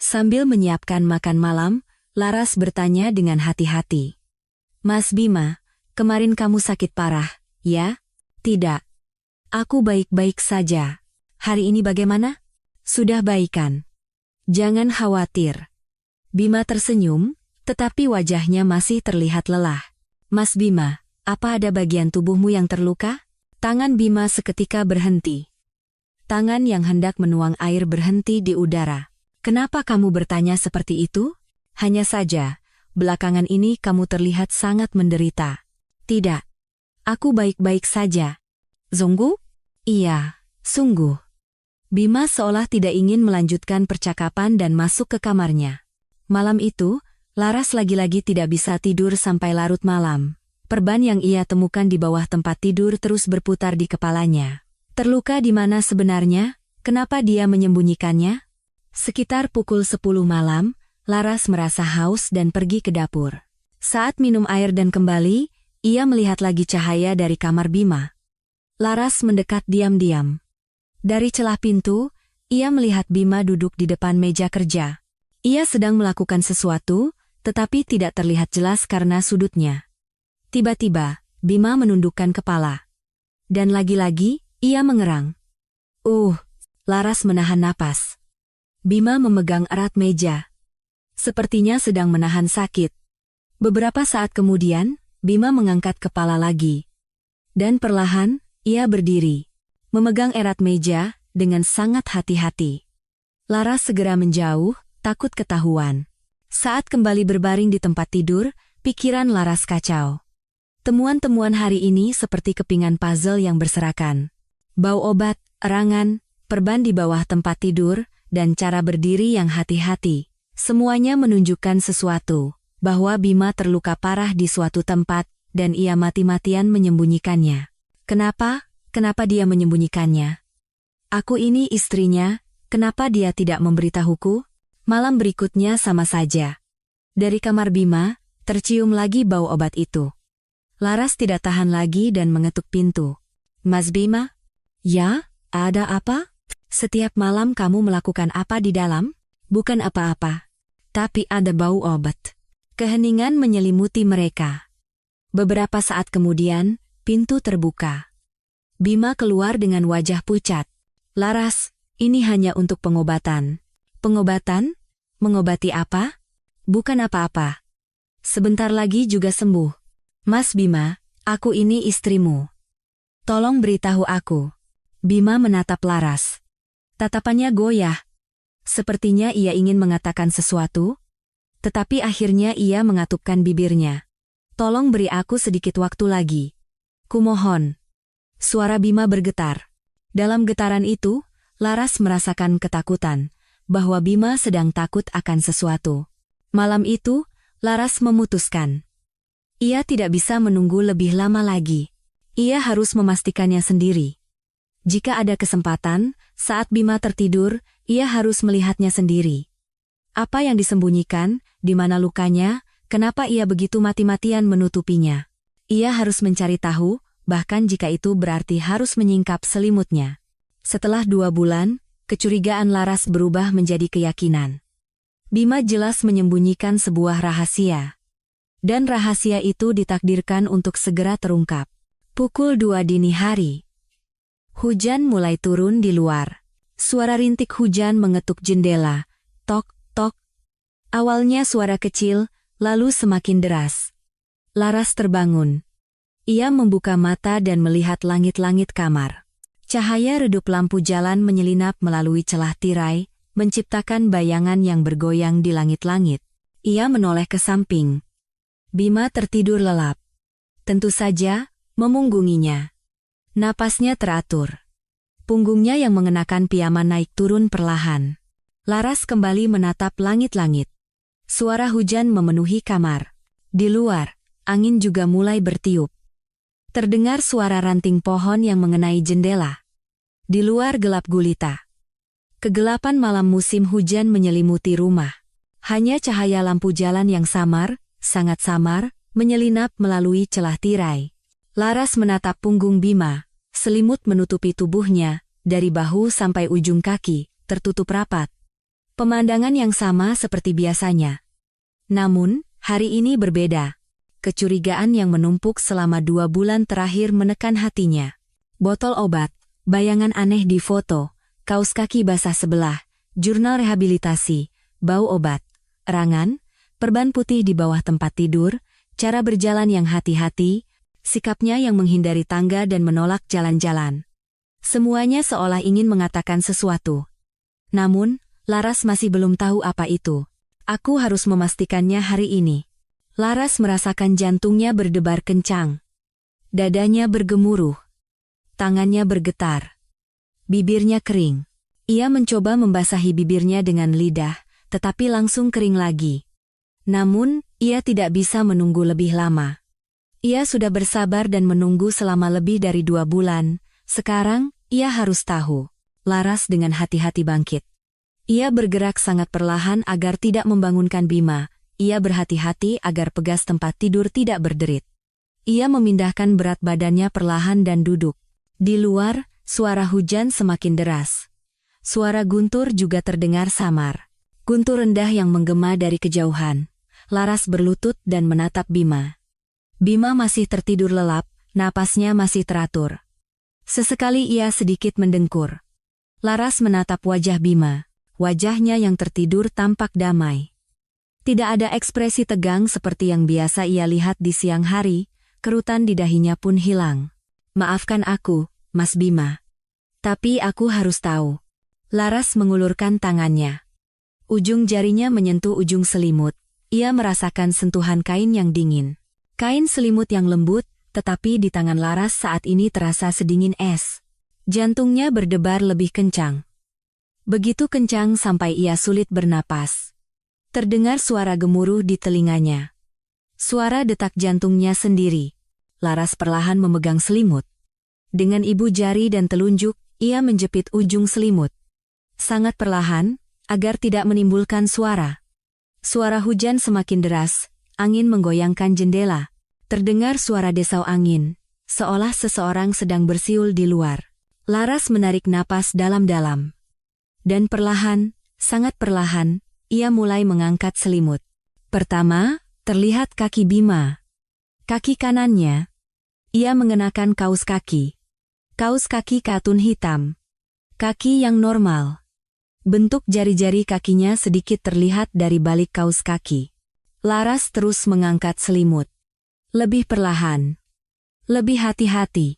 Sambil menyiapkan makan malam, Laras bertanya dengan hati-hati. "Mas Bima, kemarin kamu sakit parah, ya?" "Tidak. Aku baik-baik saja. Hari ini bagaimana?" "Sudah baikan. Jangan khawatir." Bima tersenyum, tetapi wajahnya masih terlihat lelah. "Mas Bima, apa ada bagian tubuhmu yang terluka?" Tangan Bima seketika berhenti. Tangan yang hendak menuang air berhenti di udara. "Kenapa kamu bertanya seperti itu?" "Hanya saja, belakangan ini kamu terlihat sangat menderita." "Tidak. Aku baik-baik saja." "Sungguh?" "Iya, sungguh." Bima seolah tidak ingin melanjutkan percakapan dan masuk ke kamarnya. Malam itu, Laras lagi-lagi tidak bisa tidur sampai larut malam. Perban yang ia temukan di bawah tempat tidur terus berputar di kepalanya. Terluka di mana sebenarnya? Kenapa dia menyembunyikannya? Sekitar pukul 10 malam, Laras merasa haus dan pergi ke dapur. Saat minum air dan kembali, ia melihat lagi cahaya dari kamar Bima. Laras mendekat diam-diam. Dari celah pintu, ia melihat Bima duduk di depan meja kerja. Ia sedang melakukan sesuatu, tetapi tidak terlihat jelas karena sudutnya. Tiba-tiba, Bima menundukkan kepala. Dan lagi-lagi, ia mengerang. Laras menahan napas. Bima memegang erat meja. Sepertinya sedang menahan sakit. Beberapa saat kemudian, Bima mengangkat kepala lagi. Dan perlahan, ia berdiri. Memegang erat meja, dengan sangat hati-hati. Laras segera menjauh, takut ketahuan. Saat kembali berbaring di tempat tidur, pikiran Laras kacau. Temuan-temuan hari ini seperti kepingan puzzle yang berserakan. Bau obat, erangan, perban di bawah tempat tidur, dan cara berdiri yang hati-hati. Semuanya menunjukkan sesuatu, bahwa Bima terluka parah di suatu tempat, dan ia mati-matian menyembunyikannya. Kenapa? Kenapa dia menyembunyikannya? Aku ini istrinya, kenapa dia tidak memberitahuku? Malam berikutnya sama saja. Dari kamar Bima, tercium lagi bau obat itu. Laras tidak tahan lagi dan mengetuk pintu. "Mas Bima?" Ya, ada apa? Setiap malam kamu melakukan apa di dalam? Bukan apa-apa. Tapi ada bau obat. Keheningan menyelimuti mereka. Beberapa saat kemudian, pintu terbuka. Bima keluar dengan wajah pucat. Laras, ini hanya untuk pengobatan. Pengobatan? Mengobati apa? Bukan apa-apa. Sebentar lagi juga sembuh. Mas Bima, aku ini istrimu. Tolong beritahu aku. Bima menatap Laras. Tatapannya goyah. Sepertinya ia ingin mengatakan sesuatu, tetapi akhirnya ia mengatupkan bibirnya. Tolong beri aku sedikit waktu lagi. Kumohon. Suara Bima bergetar. Dalam getaran itu, Laras merasakan ketakutan, bahwa Bima sedang takut akan sesuatu. Malam itu, Laras memutuskan. Ia tidak bisa menunggu lebih lama lagi. Ia harus memastikannya sendiri. Jika ada kesempatan, saat Bima tertidur, ia harus melihatnya sendiri. Apa yang disembunyikan, di mana lukanya, kenapa ia begitu mati-matian menutupinya. Ia harus mencari tahu, bahkan jika itu berarti harus menyingkap selimutnya. Setelah 2 bulan, kecurigaan Laras berubah menjadi keyakinan. Bima jelas menyembunyikan sebuah rahasia. Dan rahasia itu ditakdirkan untuk segera terungkap. Pukul 2 dini hari. Hujan mulai turun di luar. Suara rintik hujan mengetuk jendela. Tok, tok. Awalnya suara kecil, lalu semakin deras. Laras terbangun. Ia membuka mata dan melihat langit-langit kamar. Cahaya redup lampu jalan menyelinap melalui celah tirai, menciptakan bayangan yang bergoyang di langit-langit. Ia menoleh ke samping. Bima tertidur lelap. Tentu saja, memunggunginya. Napasnya teratur. Punggungnya yang mengenakan piyama naik turun perlahan. Laras kembali menatap langit-langit. Suara hujan memenuhi kamar. Di luar, angin juga mulai bertiup. Terdengar suara ranting pohon yang mengenai jendela. Di luar gelap gulita. Kegelapan malam musim hujan menyelimuti rumah. Hanya cahaya lampu jalan yang samar, sangat samar, menyelinap melalui celah tirai. Laras menatap punggung Bima. Selimut menutupi tubuhnya, dari bahu sampai ujung kaki, tertutup rapat. Pemandangan yang sama seperti biasanya. Namun, hari ini berbeda. Kecurigaan yang menumpuk selama 2 bulan terakhir menekan hatinya. Botol obat, bayangan aneh di foto, kaos kaki basah sebelah, jurnal rehabilitasi, bau obat, erangan, perban putih di bawah tempat tidur, cara berjalan yang hati-hati, sikapnya yang menghindari tangga dan menolak jalan-jalan. Semuanya seolah ingin mengatakan sesuatu. Namun, Laras masih belum tahu apa itu. Aku harus memastikannya hari ini. Laras merasakan jantungnya berdebar kencang. Dadanya bergemuruh. Tangannya bergetar. Bibirnya kering. Ia mencoba membasahi bibirnya dengan lidah, tetapi langsung kering lagi. Namun, ia tidak bisa menunggu lebih lama. Ia sudah bersabar dan menunggu selama lebih dari 2 bulan. Sekarang, ia harus tahu. Laras dengan hati-hati bangkit. Ia bergerak sangat perlahan agar tidak membangunkan Bima. Ia berhati-hati agar pegas tempat tidur tidak berderit. Ia memindahkan berat badannya perlahan dan duduk. Di luar, suara hujan semakin deras. Suara guntur juga terdengar samar. Guntur rendah yang menggema dari kejauhan. Laras berlutut dan menatap Bima. Bima masih tertidur lelap, napasnya masih teratur. Sesekali ia sedikit mendengkur. Laras menatap wajah Bima. Wajahnya yang tertidur tampak damai. Tidak ada ekspresi tegang seperti yang biasa ia lihat di siang hari, kerutan di dahinya pun hilang. Maafkan aku, Mas Bima. Tapi aku harus tahu. Laras mengulurkan tangannya. Ujung jarinya menyentuh ujung selimut. Ia merasakan sentuhan kain yang dingin. Kain selimut yang lembut, tetapi di tangan Laras saat ini terasa sedingin es. Jantungnya berdebar lebih kencang. Begitu kencang sampai ia sulit bernapas. Terdengar suara gemuruh di telinganya. Suara detak jantungnya sendiri. Laras perlahan memegang selimut. Dengan ibu jari dan telunjuk, ia menjepit ujung selimut. Sangat perlahan, agar tidak menimbulkan suara. Suara hujan semakin deras, angin menggoyangkan jendela. Terdengar suara desau angin, seolah seseorang sedang bersiul di luar. Laras menarik napas dalam-dalam. Dan perlahan, sangat perlahan, ia mulai mengangkat selimut. Pertama, terlihat kaki Bima. Kaki kanannya. Ia mengenakan kaos kaki. Kaos kaki katun hitam. Kaki yang normal. Bentuk jari-jari kakinya sedikit terlihat dari balik kaos kaki. Laras terus mengangkat selimut. Lebih perlahan. Lebih hati-hati.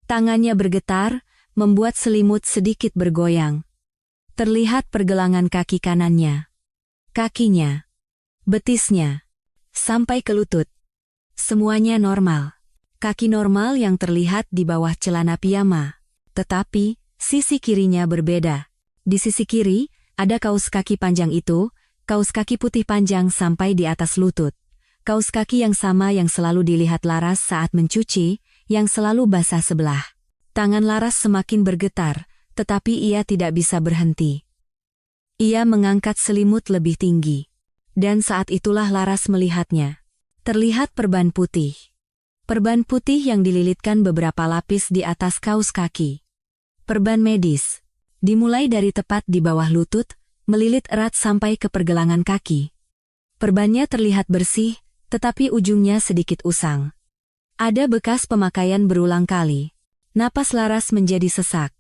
Tangannya bergetar, membuat selimut sedikit bergoyang. Terlihat pergelangan kaki kanannya. Kakinya. Betisnya. Sampai ke lutut. Semuanya normal. Kaki normal yang terlihat di bawah celana piyama. Tetapi, sisi kirinya berbeda. Di sisi kiri, ada kaos kaki panjang itu, kaos kaki putih panjang sampai di atas lutut. Kaos kaki yang sama yang selalu dilihat Laras saat mencuci, yang selalu basah sebelah. Tangan Laras semakin bergetar, tetapi ia tidak bisa berhenti. Ia mengangkat selimut lebih tinggi. Dan saat itulah Laras melihatnya. Terlihat perban putih. Perban putih yang dililitkan beberapa lapis di atas kaos kaki. Perban medis. Dimulai dari tepat di bawah lutut, melilit erat sampai ke pergelangan kaki. Perbannya terlihat bersih, tetapi ujungnya sedikit usang. Ada bekas pemakaian berulang kali. Napas Laras menjadi sesak.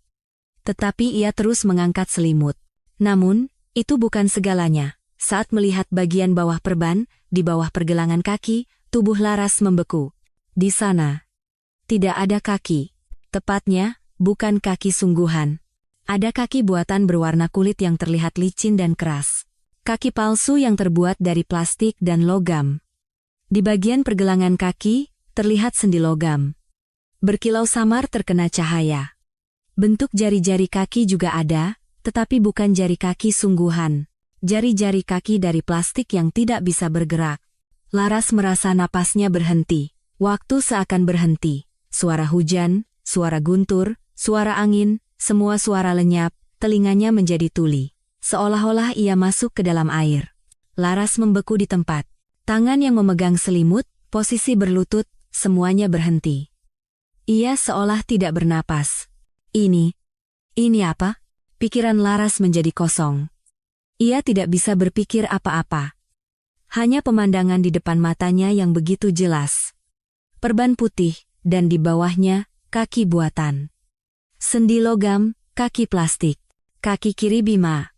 Tetapi ia terus mengangkat selimut. Namun, itu bukan segalanya. Saat melihat bagian bawah perban, di bawah pergelangan kaki, tubuh Laras membeku. Di sana, tidak ada kaki. Tepatnya, bukan kaki sungguhan. Ada kaki buatan berwarna kulit yang terlihat licin dan keras. Kaki palsu yang terbuat dari plastik dan logam. Di bagian pergelangan kaki, terlihat sendi logam. Berkilau samar terkena cahaya. Bentuk jari-jari kaki juga ada, tetapi bukan jari kaki sungguhan. Jari-jari kaki dari plastik yang tidak bisa bergerak. Laras merasa napasnya berhenti. Waktu seakan berhenti. Suara hujan, suara guntur, suara angin, semua suara lenyap, telinganya menjadi tuli. Seolah-olah ia masuk ke dalam air. Laras membeku di tempat. Tangan yang memegang selimut, posisi berlutut, semuanya berhenti. Ia seolah tidak bernapas. Ini apa? Pikiran Laras menjadi kosong. Ia tidak bisa berpikir apa-apa. Hanya pemandangan di depan matanya yang begitu jelas. Perban putih, dan di bawahnya, kaki buatan. Sendi logam, kaki plastik. Kaki kiri Bima.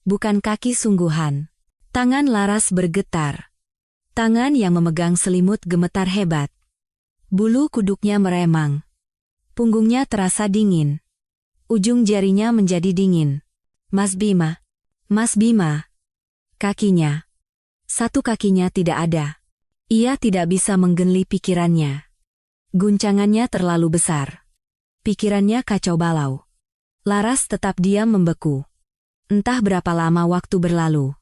Bukan kaki sungguhan. Tangan Laras bergetar. Tangan yang memegang selimut gemetar hebat. Bulu kuduknya meremang. Punggungnya terasa dingin. Ujung jarinya menjadi dingin. Mas Bima. Mas Bima. Kakinya. Satu kakinya tidak ada. Ia tidak bisa menggenli pikirannya. Guncangannya terlalu besar. Pikirannya kacau balau. Laras tetap diam membeku. Entah berapa lama waktu berlalu.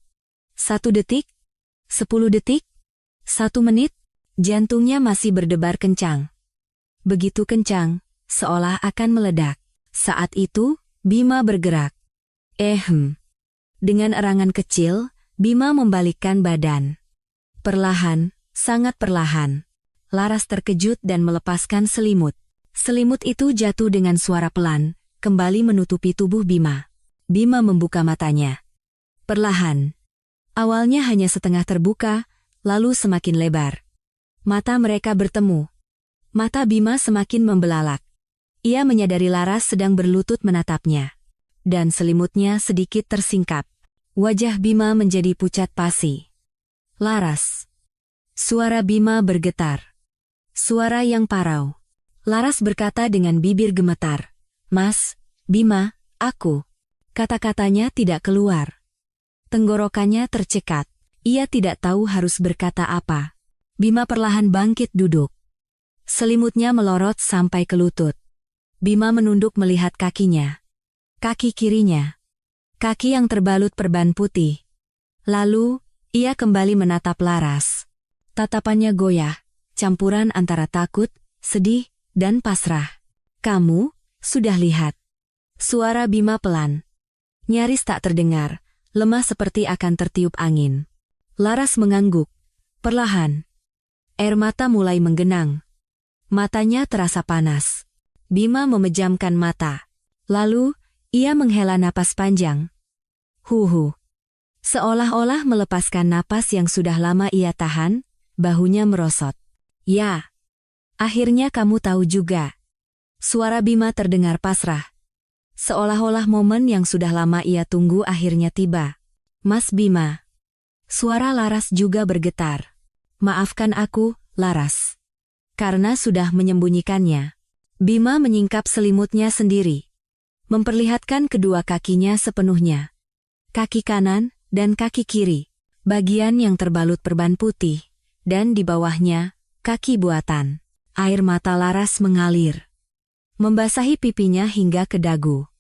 1 detik? 10 detik? 1 menit? Jantungnya masih berdebar kencang. Begitu kencang, seolah akan meledak. Saat itu, Bima bergerak. Dengan erangan kecil, Bima membalikkan badan. Perlahan, sangat perlahan. Laras terkejut dan melepaskan selimut. Selimut itu jatuh dengan suara pelan, kembali menutupi tubuh Bima. Bima membuka matanya. Perlahan. Awalnya hanya setengah terbuka, lalu semakin lebar. Mata mereka bertemu. Mata Bima semakin membelalak. Ia menyadari Laras sedang berlutut menatapnya. Dan selimutnya sedikit tersingkap. Wajah Bima menjadi pucat pasi. Laras. Suara Bima bergetar. Suara yang parau. Laras berkata dengan bibir gemetar. Mas, Bima, aku. Kata-katanya tidak keluar. Tenggorokannya tercekat. Ia tidak tahu harus berkata apa. Bima perlahan bangkit duduk. Selimutnya melorot sampai ke lutut. Bima menunduk melihat kakinya. Kaki kirinya. Kaki yang terbalut perban putih. Lalu, ia kembali menatap Laras. Tatapannya goyah, campuran antara takut, sedih, dan pasrah. Kamu, sudah lihat. Suara Bima pelan. Nyaris tak terdengar, lemah seperti akan tertiup angin. Laras mengangguk. Perlahan. Air mata mulai menggenang. Matanya terasa panas. Bima memejamkan mata. Lalu, ia menghela napas panjang. Huhu. Seolah-olah melepaskan napas yang sudah lama ia tahan, bahunya merosot. Ya. Akhirnya kamu tahu juga. Suara Bima terdengar pasrah. Seolah-olah momen yang sudah lama ia tunggu akhirnya tiba. Mas Bima. Suara Laras juga bergetar. Maafkan aku, Laras. Karena sudah menyembunyikannya. Bima menyingkap selimutnya sendiri. Memperlihatkan kedua kakinya sepenuhnya. Kaki kanan dan kaki kiri. Bagian yang terbalut perban putih. Dan di bawahnya, kaki buatan. Air mata Laras mengalir. Membasahi pipinya hingga ke dagu.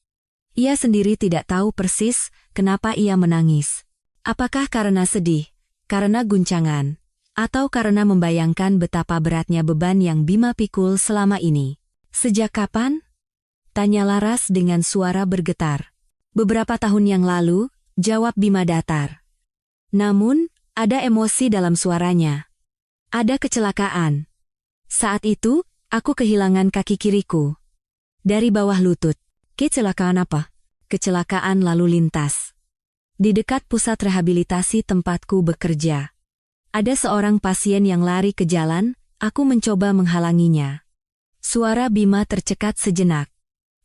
Ia sendiri tidak tahu persis kenapa ia menangis. Apakah karena sedih, karena guncangan, atau karena membayangkan betapa beratnya beban yang Bima pikul selama ini. Sejak kapan? Tanya Laras dengan suara bergetar. Beberapa tahun yang lalu, jawab Bima datar. Namun, ada emosi dalam suaranya. Ada kecelakaan. Saat itu, aku kehilangan kaki kiriku. Dari bawah lutut. Kecelakaan apa? Kecelakaan lalu lintas. Di dekat pusat rehabilitasi tempatku bekerja. Ada seorang pasien yang lari ke jalan, aku mencoba menghalanginya. Suara Bima tercekat sejenak.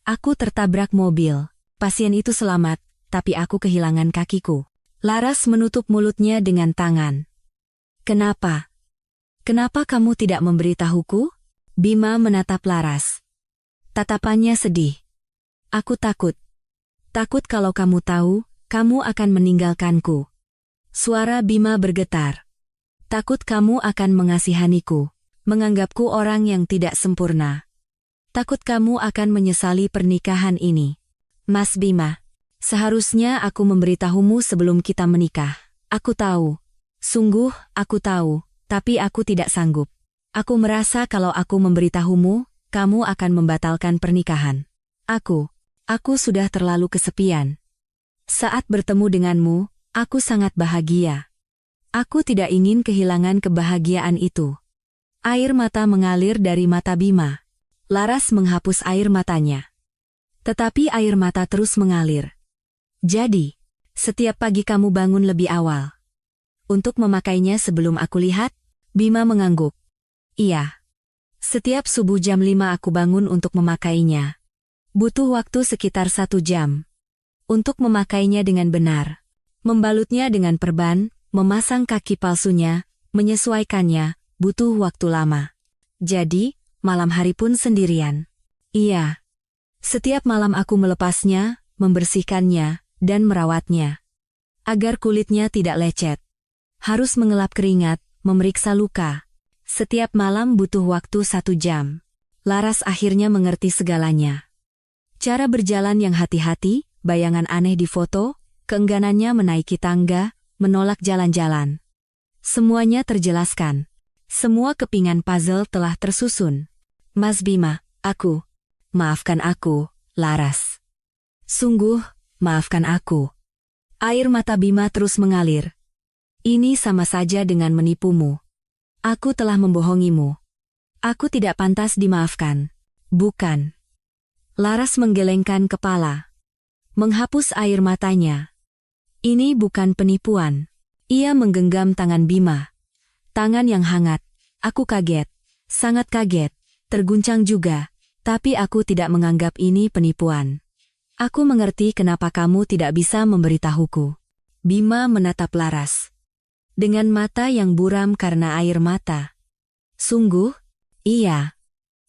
Aku tertabrak mobil. Pasien itu selamat, tapi aku kehilangan kakiku. Laras menutup mulutnya dengan tangan. Kenapa? Kenapa kamu tidak memberitahuku? Bima menatap Laras. Tatapannya sedih. Aku takut. Takut kalau kamu tahu, kamu akan meninggalkanku. Suara Bima bergetar. Takut kamu akan mengasihaniku, menganggapku orang yang tidak sempurna. Takut kamu akan menyesali pernikahan ini. Mas Bima, seharusnya aku memberitahumu sebelum kita menikah. Aku tahu. Sungguh, aku tahu, tapi aku tidak sanggup. Aku merasa kalau aku memberitahumu, kamu akan membatalkan pernikahan. Aku sudah terlalu kesepian. Saat bertemu denganmu, aku sangat bahagia. Aku tidak ingin kehilangan kebahagiaan itu. Air mata mengalir dari mata Bima. Laras menghapus air matanya. Tetapi air mata terus mengalir. Jadi, setiap pagi kamu bangun lebih awal. Untuk memakainya sebelum aku lihat, Bima mengangguk. Iya. Setiap subuh jam 5 aku bangun untuk memakainya. Butuh waktu sekitar 1 jam. Untuk memakainya dengan benar. Membalutnya dengan perban, memasang kaki palsunya, menyesuaikannya, butuh waktu lama. Jadi, malam hari pun sendirian. Iya. Setiap malam aku melepasnya, membersihkannya, dan merawatnya. Agar kulitnya tidak lecet. Harus mengelap keringat, memeriksa luka. Setiap malam butuh waktu 1 jam. Laras akhirnya mengerti segalanya. Cara berjalan yang hati-hati, bayangan aneh di foto, keengganannya menaiki tangga, menolak jalan-jalan. Semuanya terjelaskan. Semua kepingan puzzle telah tersusun. Mas Bima, maafkan aku, Laras. Sungguh, maafkan aku. Air mata Bima terus mengalir. Ini sama saja dengan menipumu. Aku telah membohongimu. Aku tidak pantas dimaafkan. Bukan. Laras menggelengkan kepala. Menghapus air matanya. Ini bukan penipuan. Ia menggenggam tangan Bima. Tangan yang hangat. Aku kaget. Sangat kaget. Terguncang juga. Tapi aku tidak menganggap ini penipuan. Aku mengerti kenapa kamu tidak bisa memberitahuku. Bima menatap Laras. Dengan mata yang buram karena air mata. Sungguh? Iya.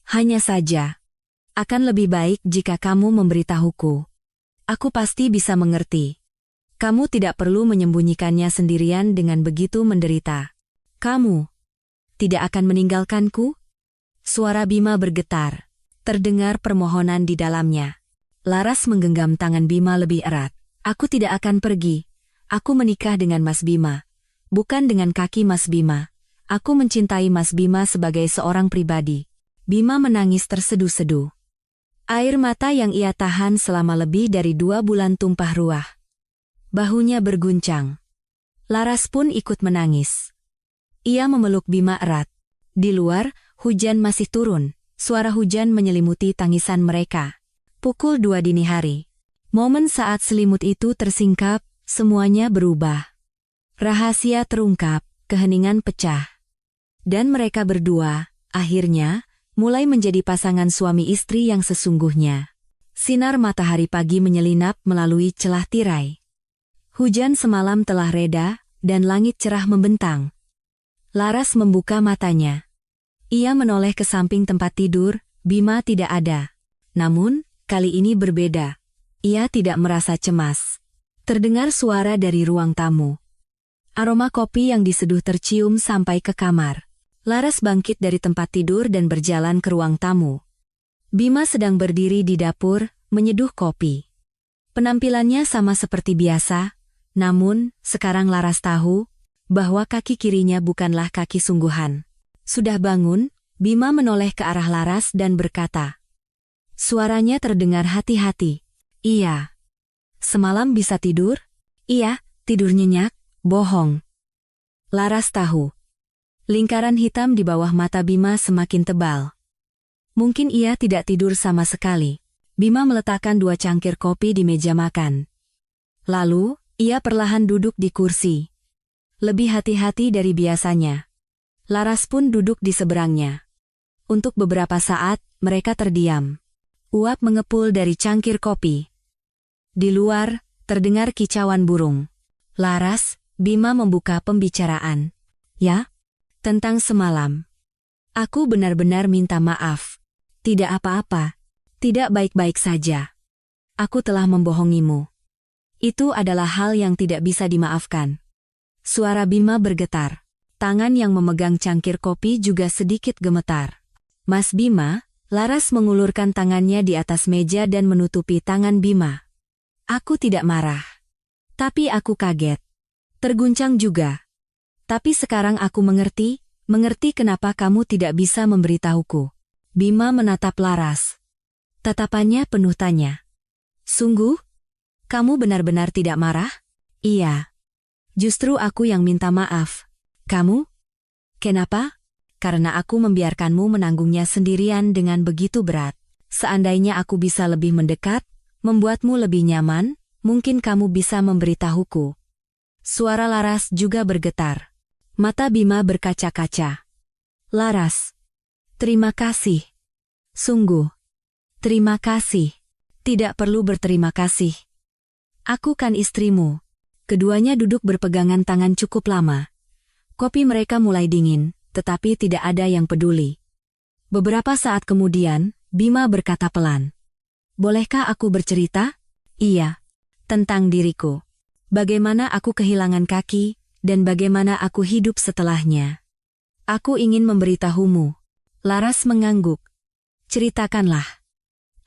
Hanya saja. Akan lebih baik jika kamu memberitahuku. Aku pasti bisa mengerti. Kamu tidak perlu menyembunyikannya sendirian dengan begitu menderita. Kamu tidak akan meninggalkanku? Suara Bima bergetar. Terdengar permohonan di dalamnya. Laras menggenggam tangan Bima lebih erat. Aku tidak akan pergi. Aku menikah dengan Mas Bima. Bukan dengan kaki Mas Bima. Aku mencintai Mas Bima sebagai seorang pribadi. Bima menangis terseduh-seduh. Air mata yang ia tahan selama lebih dari 2 bulan tumpah ruah. Bahunya berguncang. Laras pun ikut menangis. Ia memeluk Bima erat. Di luar, hujan masih turun, Suara hujan menyelimuti tangisan mereka. Pukul 2 dini hari. Momen saat selimut itu tersingkap, semuanya berubah. Rahasia terungkap, keheningan pecah. Dan mereka berdua, akhirnya, mulai menjadi pasangan suami istri yang sesungguhnya. Sinar matahari pagi menyelinap melalui celah tirai. Hujan semalam telah reda, dan langit cerah membentang. Laras membuka matanya. Ia menoleh ke samping tempat tidur, Bima tidak ada. Namun, kali ini berbeda. Ia tidak merasa cemas. Terdengar suara dari ruang tamu. Aroma kopi yang diseduh tercium sampai ke kamar. Laras bangkit dari tempat tidur dan berjalan ke ruang tamu. Bima sedang berdiri di dapur, menyeduh kopi. Penampilannya sama seperti biasa, namun, sekarang Laras tahu bahwa kaki kirinya bukanlah kaki sungguhan. Sudah bangun, Bima menoleh ke arah Laras dan berkata. Suaranya terdengar hati-hati. Iya. Semalam bisa tidur? Iya, tidur nyenyak, bohong. Laras tahu. Lingkaran hitam di bawah mata Bima semakin tebal. Mungkin ia tidak tidur sama sekali. Bima meletakkan 2 cangkir kopi di meja makan. Lalu, ia perlahan duduk di kursi. Lebih hati-hati dari biasanya. Laras pun duduk di seberangnya. Untuk beberapa saat, mereka terdiam. Uap mengepul dari cangkir kopi. Di luar, terdengar kicauan burung. Laras, Bima membuka pembicaraan. Ya? Tentang semalam. Aku benar-benar minta maaf. Tidak apa-apa. Tidak baik-baik saja. Aku telah membohongimu. Itu adalah hal yang tidak bisa dimaafkan. Suara Bima bergetar. Tangan yang memegang cangkir kopi juga sedikit gemetar. Mas Bima, Laras mengulurkan tangannya di atas meja dan menutupi tangan Bima. Aku tidak marah. Tapi aku kaget. Terguncang juga. Tapi sekarang aku mengerti kenapa kamu tidak bisa memberitahuku. Bima menatap Laras. Tatapannya penuh tanya. Sungguh? Kamu benar-benar tidak marah? Iya. Justru aku yang minta maaf. Kamu? Kenapa? Karena aku membiarkanmu menanggungnya sendirian dengan begitu berat. Seandainya aku bisa lebih mendekat, membuatmu lebih nyaman, mungkin kamu bisa memberitahuku. Suara Laras juga bergetar. Mata Bima berkaca-kaca. Laras. Terima kasih. Sungguh. Terima kasih. Tidak perlu berterima kasih. Aku kan istrimu. Keduanya duduk berpegangan tangan cukup lama. Kopi mereka mulai dingin, tetapi tidak ada yang peduli. Beberapa saat kemudian, Bima berkata pelan. Bolehkah aku bercerita? Iya. Tentang diriku. Bagaimana aku kehilangan kaki, dan bagaimana aku hidup setelahnya. Aku ingin memberitahumu. Laras mengangguk. Ceritakanlah.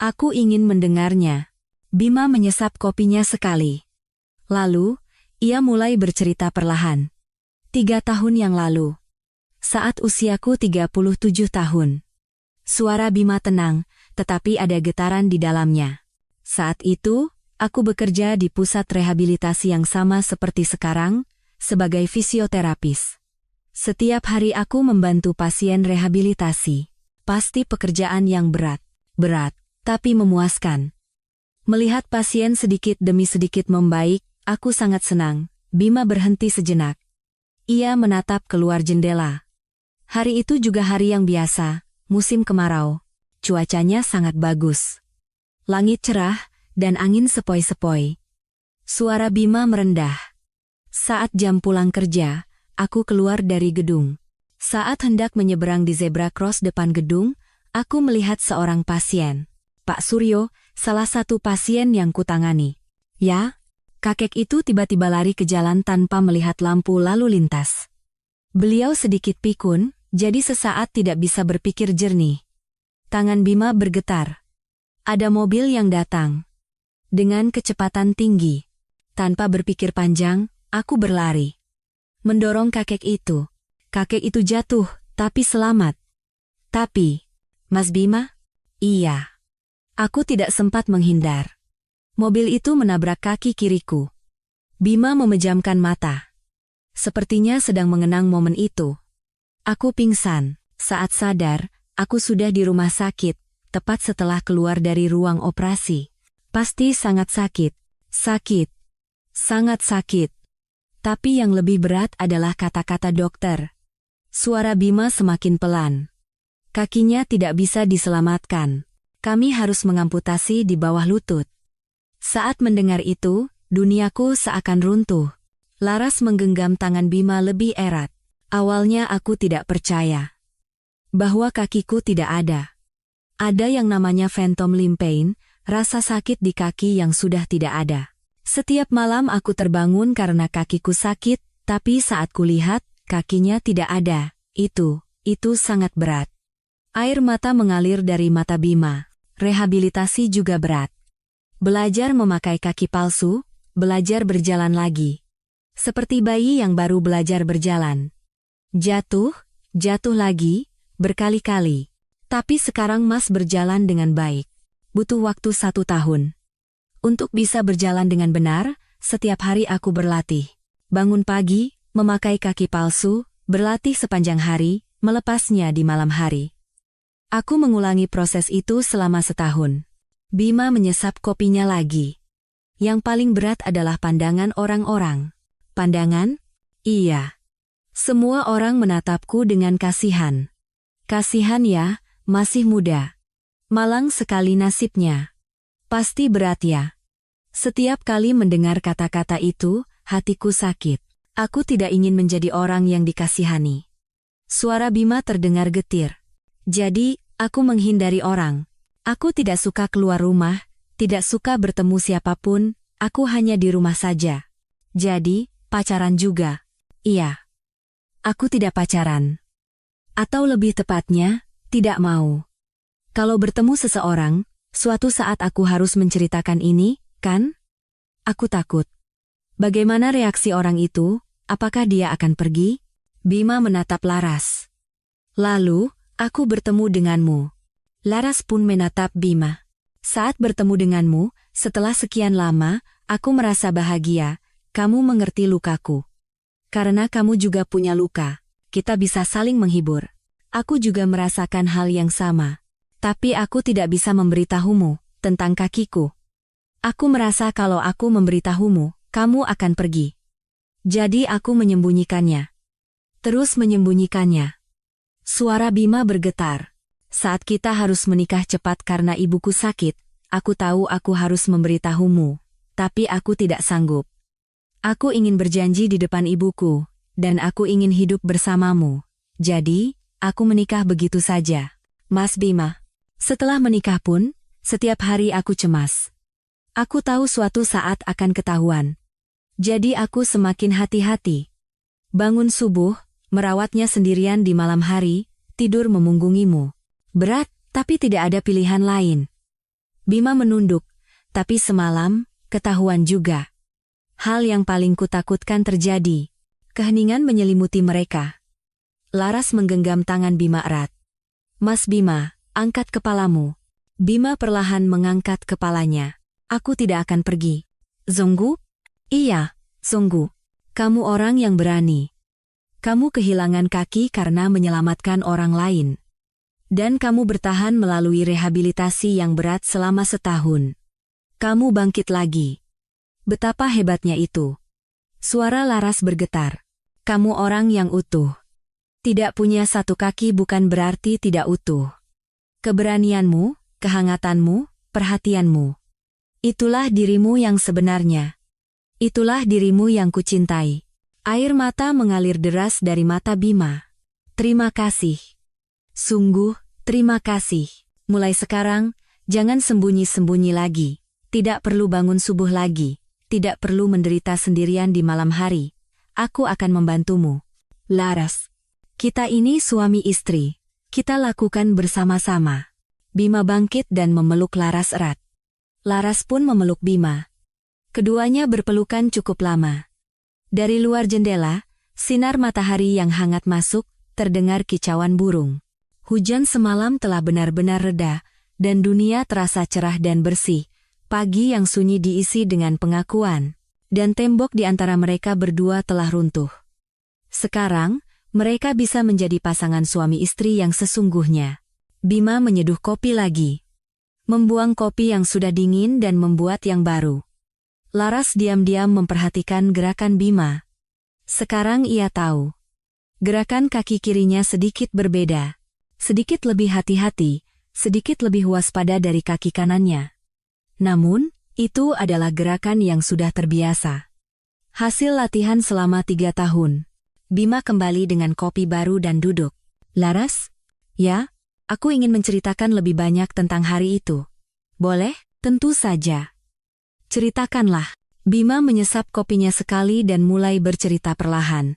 Aku ingin mendengarnya. Bima menyesap kopinya sekali. Lalu, ia mulai bercerita perlahan. 3 tahun yang lalu. Saat usiaku 37 tahun. Suara Bima tenang, tetapi ada getaran di dalamnya. Saat itu, aku bekerja di pusat rehabilitasi yang sama seperti sekarang, sebagai fisioterapis. Setiap hari aku membantu pasien rehabilitasi. Pasti pekerjaan yang berat, tapi memuaskan. Melihat pasien sedikit demi sedikit membaik, aku sangat senang. Bima berhenti sejenak. Ia menatap keluar jendela. Hari itu juga hari yang biasa, musim kemarau. Cuacanya sangat bagus. Langit cerah, dan angin sepoi-sepoi. Suara Bima merendah. Saat jam pulang kerja, aku keluar dari gedung. Saat hendak menyeberang di zebra cross depan gedung, aku melihat seorang pasien. Pak Suryo, salah satu pasien yang kutangani. Ya, kakek itu tiba-tiba lari ke jalan tanpa melihat lampu lalu lintas. Beliau sedikit pikun, jadi sesaat tidak bisa berpikir jernih. Tangan Bima bergetar. Ada mobil yang datang. Dengan kecepatan tinggi. Tanpa berpikir panjang, aku berlari. Mendorong kakek itu. Kakek itu jatuh, tapi selamat. Tapi, Mas Bima? Iya. Aku tidak sempat menghindar. Mobil itu menabrak kaki kiriku. Bima memejamkan mata. Sepertinya sedang mengenang momen itu. Aku pingsan. Saat sadar, Aku sudah di rumah sakit, tepat setelah keluar dari ruang operasi. Pasti sangat sakit. Sakit. Sangat sakit. Tapi yang lebih berat adalah kata-kata dokter. Suara Bima semakin pelan. Kakinya tidak bisa diselamatkan. Kami harus mengamputasi di bawah lutut. Saat mendengar itu, duniaku seakan runtuh. Laras menggenggam tangan Bima lebih erat. Awalnya aku tidak percaya bahwa kakiku tidak ada. Ada yang namanya phantom limb pain, rasa sakit di kaki yang sudah tidak ada. Setiap malam aku terbangun karena kakiku sakit, tapi saat kulihat, kakinya tidak ada. Itu sangat berat. Air mata mengalir dari mata Bima. Rehabilitasi juga berat. Belajar memakai kaki palsu, belajar berjalan lagi. Seperti bayi yang baru belajar berjalan. Jatuh lagi, berkali-kali. Tapi sekarang Mas berjalan dengan baik. Butuh waktu 1 tahun. Untuk bisa berjalan dengan benar, setiap hari aku berlatih. Bangun pagi, memakai kaki palsu, berlatih sepanjang hari, melepasnya di malam hari. Aku mengulangi proses itu selama 1 tahun. Bima menyesap kopinya lagi. Yang paling berat adalah pandangan orang-orang. Pandangan? Iya. Semua orang menatapku dengan kasihan. Kasihan ya, masih muda. Malang sekali nasibnya. Pasti berat ya. Setiap kali mendengar kata-kata itu, hatiku sakit. Aku tidak ingin menjadi orang yang dikasihani. Suara Bima terdengar getir. Jadi, aku menghindari orang. Aku tidak suka keluar rumah, tidak suka bertemu siapapun, aku hanya di rumah saja. Jadi, pacaran juga. Iya. Aku tidak pacaran. Atau lebih tepatnya, tidak mau. Kalau bertemu seseorang, suatu saat aku harus menceritakan ini, kan? Aku takut. Bagaimana reaksi orang itu? Apakah dia akan pergi? Bima menatap Laras. Lalu, aku bertemu denganmu. Laras pun menatap Bima. Saat bertemu denganmu, setelah sekian lama, aku merasa bahagia. Kamu mengerti lukaku. Karena kamu juga punya luka, kita bisa saling menghibur. Aku juga merasakan hal yang sama. Tapi aku tidak bisa memberitahumu tentang kakiku. Aku merasa kalau aku memberitahumu, kamu akan pergi. Jadi aku menyembunyikannya. Terus menyembunyikannya. Suara Bima bergetar. Saat kita harus menikah cepat karena ibuku sakit, aku tahu aku harus memberitahumu. Tapi aku tidak sanggup. Aku ingin berjanji di depan ibuku, dan aku ingin hidup bersamamu. Jadi, aku menikah begitu saja. Mas Bima. Setelah menikah pun, setiap hari aku cemas. Aku tahu suatu saat akan ketahuan. Jadi aku semakin hati-hati. Bangun subuh, merawatnya sendirian di malam hari, tidur memunggungimu. Berat, tapi tidak ada pilihan lain. Bima menunduk, tapi semalam, ketahuan juga. Hal yang paling kutakutkan terjadi. Keheningan menyelimuti mereka. Laras menggenggam tangan Bima erat. Mas Bima, angkat kepalamu. Bima perlahan mengangkat kepalanya. Aku tidak akan pergi. Zonggu? Iya, Zonggu. Kamu orang yang berani. Kamu kehilangan kaki karena menyelamatkan orang lain. Dan kamu bertahan melalui rehabilitasi yang berat selama 1 tahun. Kamu bangkit lagi. Betapa hebatnya itu. Suara Laras bergetar. Kamu orang yang utuh. Tidak punya 1 kaki bukan berarti tidak utuh. Keberanianmu, kehangatanmu, perhatianmu. Itulah dirimu yang sebenarnya. Itulah dirimu yang kucintai. Air mata mengalir deras dari mata Bima. Terima kasih. Sungguh, terima kasih. Mulai sekarang, jangan sembunyi-sembunyi lagi. Tidak perlu bangun subuh lagi. Tidak perlu menderita sendirian di malam hari. Aku akan membantumu. Laras. Kita ini suami istri. Kita lakukan bersama-sama. Bima bangkit dan memeluk Laras erat. Laras pun memeluk Bima. Keduanya berpelukan cukup lama. Dari luar jendela, sinar matahari yang hangat masuk, terdengar kicauan burung. Hujan semalam telah benar-benar reda, dan dunia terasa cerah dan bersih. Pagi yang sunyi diisi dengan pengakuan, dan tembok di antara mereka berdua telah runtuh. Sekarang, mereka bisa menjadi pasangan suami istri yang sesungguhnya. Bima menyeduh kopi lagi. Membuang kopi yang sudah dingin dan membuat yang baru. Laras diam-diam memperhatikan gerakan Bima. Sekarang ia tahu. Gerakan kaki kirinya sedikit berbeda. Sedikit lebih hati-hati, sedikit lebih waspada dari kaki kanannya. Namun, itu adalah gerakan yang sudah terbiasa. Hasil latihan selama 3 tahun. Bima kembali dengan kopi baru dan duduk. Laras? Ya, aku ingin menceritakan lebih banyak tentang hari itu. Boleh? Tentu saja. Ceritakanlah. Bima menyesap kopinya sekali dan mulai bercerita perlahan.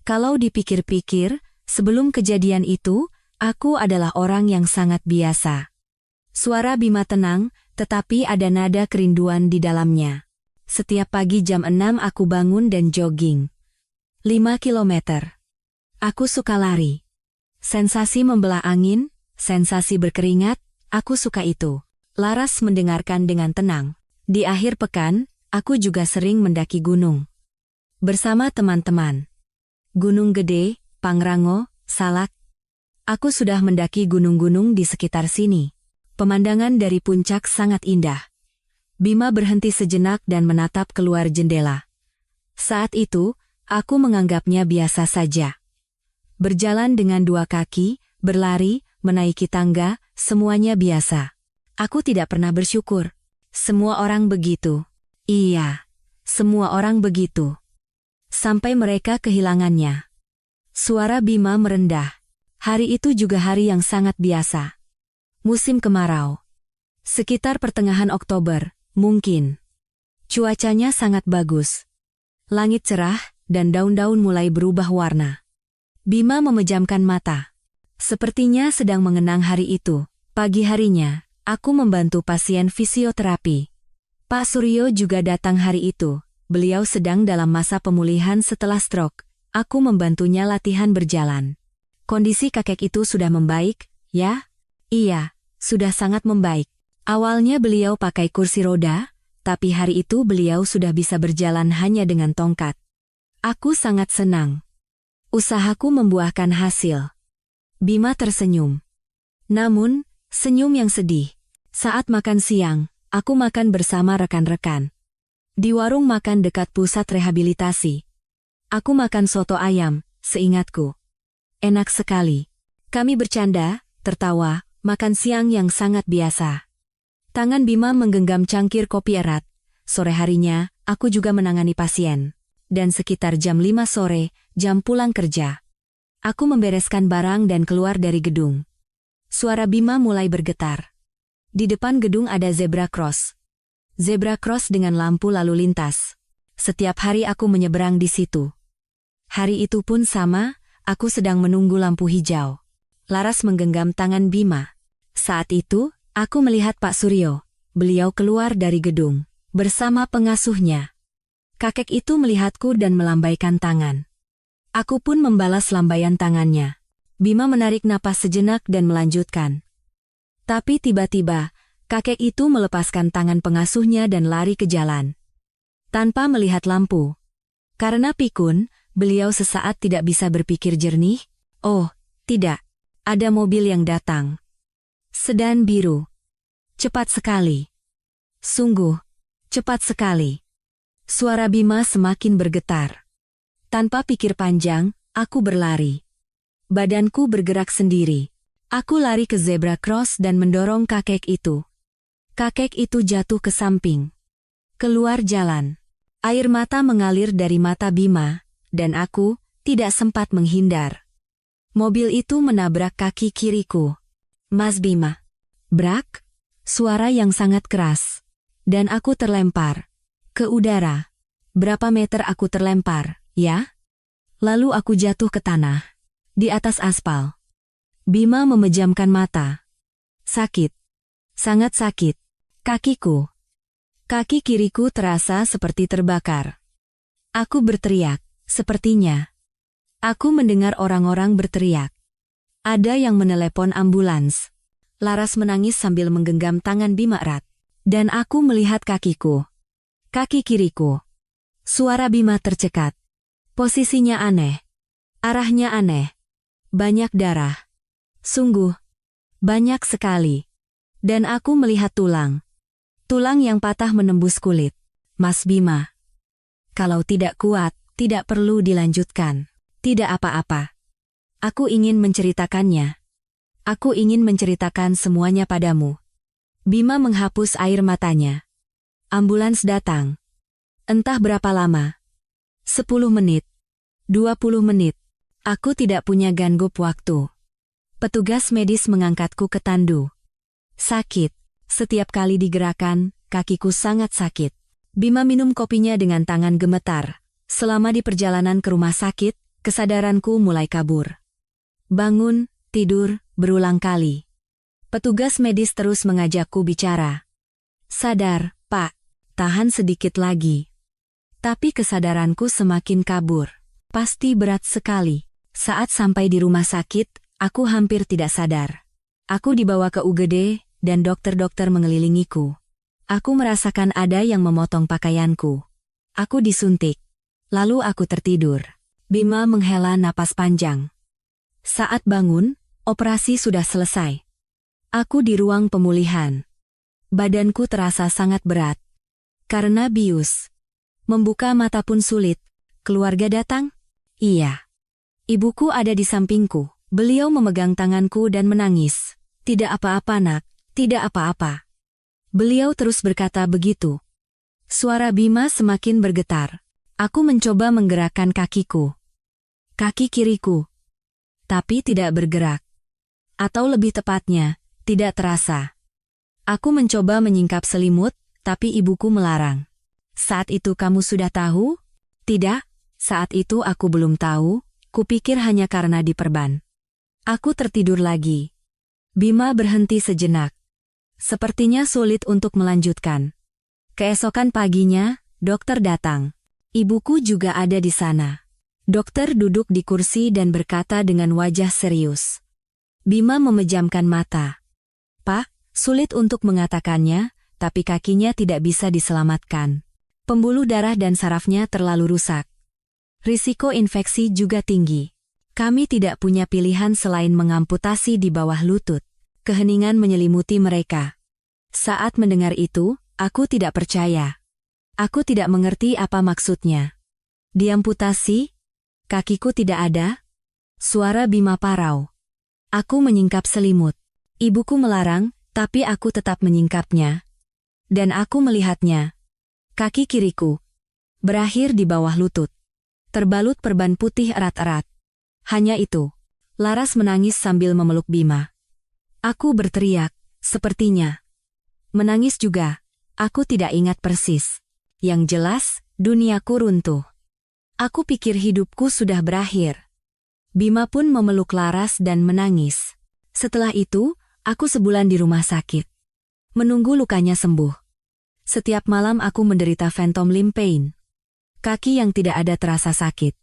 Kalau dipikir-pikir, sebelum kejadian itu, aku adalah orang yang sangat biasa. Suara Bima tenang, tetapi ada nada kerinduan di dalamnya. Setiap pagi jam 6 aku bangun dan jogging. 5 kilometer. Aku suka lari. Sensasi membelah angin, sensasi berkeringat, aku suka itu. Laras mendengarkan dengan tenang. Di akhir pekan, aku juga sering mendaki gunung. Bersama teman-teman. Gunung Gede, Pangrango, Salak. Aku sudah mendaki gunung-gunung di sekitar sini. Pemandangan dari puncak sangat indah. Bima berhenti sejenak dan menatap keluar jendela. Saat itu, aku menganggapnya biasa saja. Berjalan dengan 2 kaki, berlari, menaiki tangga, semuanya biasa. Aku tidak pernah bersyukur. Semua orang begitu. Iya, semua orang begitu. Sampai mereka kehilangannya. Suara Bima merendah. Hari itu juga hari yang sangat biasa. Musim kemarau. Sekitar pertengahan Oktober, mungkin. Cuacanya sangat bagus. Langit cerah, dan daun-daun mulai berubah warna. Bima memejamkan mata. Sepertinya sedang mengenang hari itu. Pagi harinya, aku membantu pasien fisioterapi. Pak Suryo juga datang hari itu. Beliau sedang dalam masa pemulihan setelah stroke. Aku membantunya latihan berjalan. Kondisi kakek itu sudah membaik, ya? Iya, sudah sangat membaik. Awalnya beliau pakai kursi roda, tapi hari itu beliau sudah bisa berjalan hanya dengan tongkat. Aku sangat senang. Usahaku membuahkan hasil. Bima tersenyum. Namun, senyum yang sedih. Saat makan siang, aku makan bersama rekan-rekan. Di warung makan dekat pusat rehabilitasi. Aku makan soto ayam, seingatku. Enak sekali. Kami bercanda, tertawa, makan siang yang sangat biasa. Tangan Bima menggenggam cangkir kopi erat. Sore harinya, aku juga menangani pasien. Dan sekitar jam 5 sore, jam pulang kerja. Aku membereskan barang dan keluar dari gedung. Suara Bima mulai bergetar. Di depan gedung ada zebra cross. Zebra cross dengan lampu lalu lintas. Setiap hari aku menyeberang di situ. Hari itu pun sama, aku sedang menunggu lampu hijau. Laras menggenggam tangan Bima. Saat itu, aku melihat Pak Suryo. Beliau keluar dari gedung, bersama pengasuhnya. Kakek itu melihatku dan melambaikan tangan. Aku pun membalas lambaian tangannya. Bima menarik napas sejenak dan melanjutkan. Tapi tiba-tiba, kakek itu melepaskan tangan pengasuhnya dan lari ke jalan. Tanpa melihat lampu. Karena pikun, beliau sesaat tidak bisa berpikir jernih. Oh, tidak. Ada mobil yang datang. Sedan biru. Cepat sekali. Sungguh, cepat sekali. Suara Bima semakin bergetar. Tanpa pikir panjang, aku berlari. Badanku bergerak sendiri. Aku lari ke zebra cross dan mendorong kakek itu. Kakek itu jatuh ke samping. Keluar jalan. Air mata mengalir dari mata Bima, dan aku tidak sempat menghindar. Mobil itu menabrak kaki kiriku. Mas Bima. Brak. Suara yang sangat keras. Dan aku terlempar. Ke udara. Berapa meter aku terlempar, ya? Lalu aku jatuh ke tanah. Di atas aspal. Bima memejamkan mata. Sakit. Sangat sakit. Kakiku. Kaki kiriku terasa seperti terbakar. Aku berteriak, sepertinya. Aku mendengar orang-orang berteriak. Ada yang menelepon ambulans. Laras menangis sambil menggenggam tangan Bima erat. Dan aku melihat kakiku. Kaki kiriku. Suara Bima tercekat. Posisinya aneh. Arahnya aneh. Banyak darah. Sungguh. Banyak sekali. Dan aku melihat tulang. Tulang yang patah menembus kulit. Mas Bima. Kalau tidak kuat, tidak perlu dilanjutkan. Tidak apa-apa. Aku ingin menceritakannya. Aku ingin menceritakan semuanya padamu. Bima menghapus air matanya. Ambulans datang. Entah berapa lama. 10 menit. 20 menit. Aku tidak punya ganggup waktu. Petugas medis mengangkatku ke tandu. Sakit. Setiap kali digerakkan, kakiku sangat sakit. Bima minum kopinya dengan tangan gemetar. Selama di perjalanan ke rumah sakit, kesadaranku mulai kabur. Bangun, tidur, berulang kali. Petugas medis terus mengajakku bicara. Sadar, Pak. Tahan sedikit lagi. Tapi kesadaranku semakin kabur. Pasti berat sekali. Saat sampai di rumah sakit, aku hampir tidak sadar. Aku dibawa ke UGD, dan dokter-dokter mengelilingiku. Aku merasakan ada yang memotong pakaianku. Aku disuntik. Lalu aku tertidur. Bima menghela napas panjang. Saat bangun, operasi sudah selesai. Aku di ruang pemulihan. Badanku terasa sangat berat. Karena bius. Membuka mata pun sulit. Keluarga datang? Iya. Ibuku ada di sampingku. Beliau memegang tanganku dan menangis. Tidak apa-apa nak, tidak apa-apa. Beliau terus berkata begitu. Suara Bima semakin bergetar. Aku mencoba menggerakkan kakiku. Kaki kiriku. Tapi tidak bergerak. Atau lebih tepatnya, tidak terasa. Aku mencoba menyingkap selimut, tapi ibuku melarang. Saat itu kamu sudah tahu? Tidak, saat itu aku belum tahu, kupikir hanya karena diperban. Aku tertidur lagi. Bima berhenti sejenak. Sepertinya sulit untuk melanjutkan. Keesokan paginya, dokter datang. Ibuku juga ada di sana. Dokter duduk di kursi dan berkata dengan wajah serius. Bima memejamkan mata. Pak, sulit untuk mengatakannya, tapi kakinya tidak bisa diselamatkan. Pembuluh darah dan sarafnya terlalu rusak. Risiko infeksi juga tinggi. Kami tidak punya pilihan selain mengamputasi di bawah lutut. Keheningan menyelimuti mereka. Saat mendengar itu, aku tidak percaya. Aku tidak mengerti apa maksudnya. Diamputasi? Kakiku tidak ada? Suara Bima parau. Aku menyingkap selimut. Ibuku melarang, tapi aku tetap menyingkapnya. Dan aku melihatnya. Kaki kiriku. Berakhir di bawah lutut. Terbalut perban putih erat-erat. Hanya itu. Laras menangis sambil memeluk Bima. Aku berteriak, sepertinya. Menangis juga. Aku tidak ingat persis. Yang jelas, duniaku runtuh. Aku pikir hidupku sudah berakhir. Bima pun memeluk Laras dan menangis. Setelah itu, aku sebulan di rumah sakit. Menunggu lukanya sembuh. Setiap malam aku menderita phantom limb pain. Kaki yang tidak ada terasa sakit.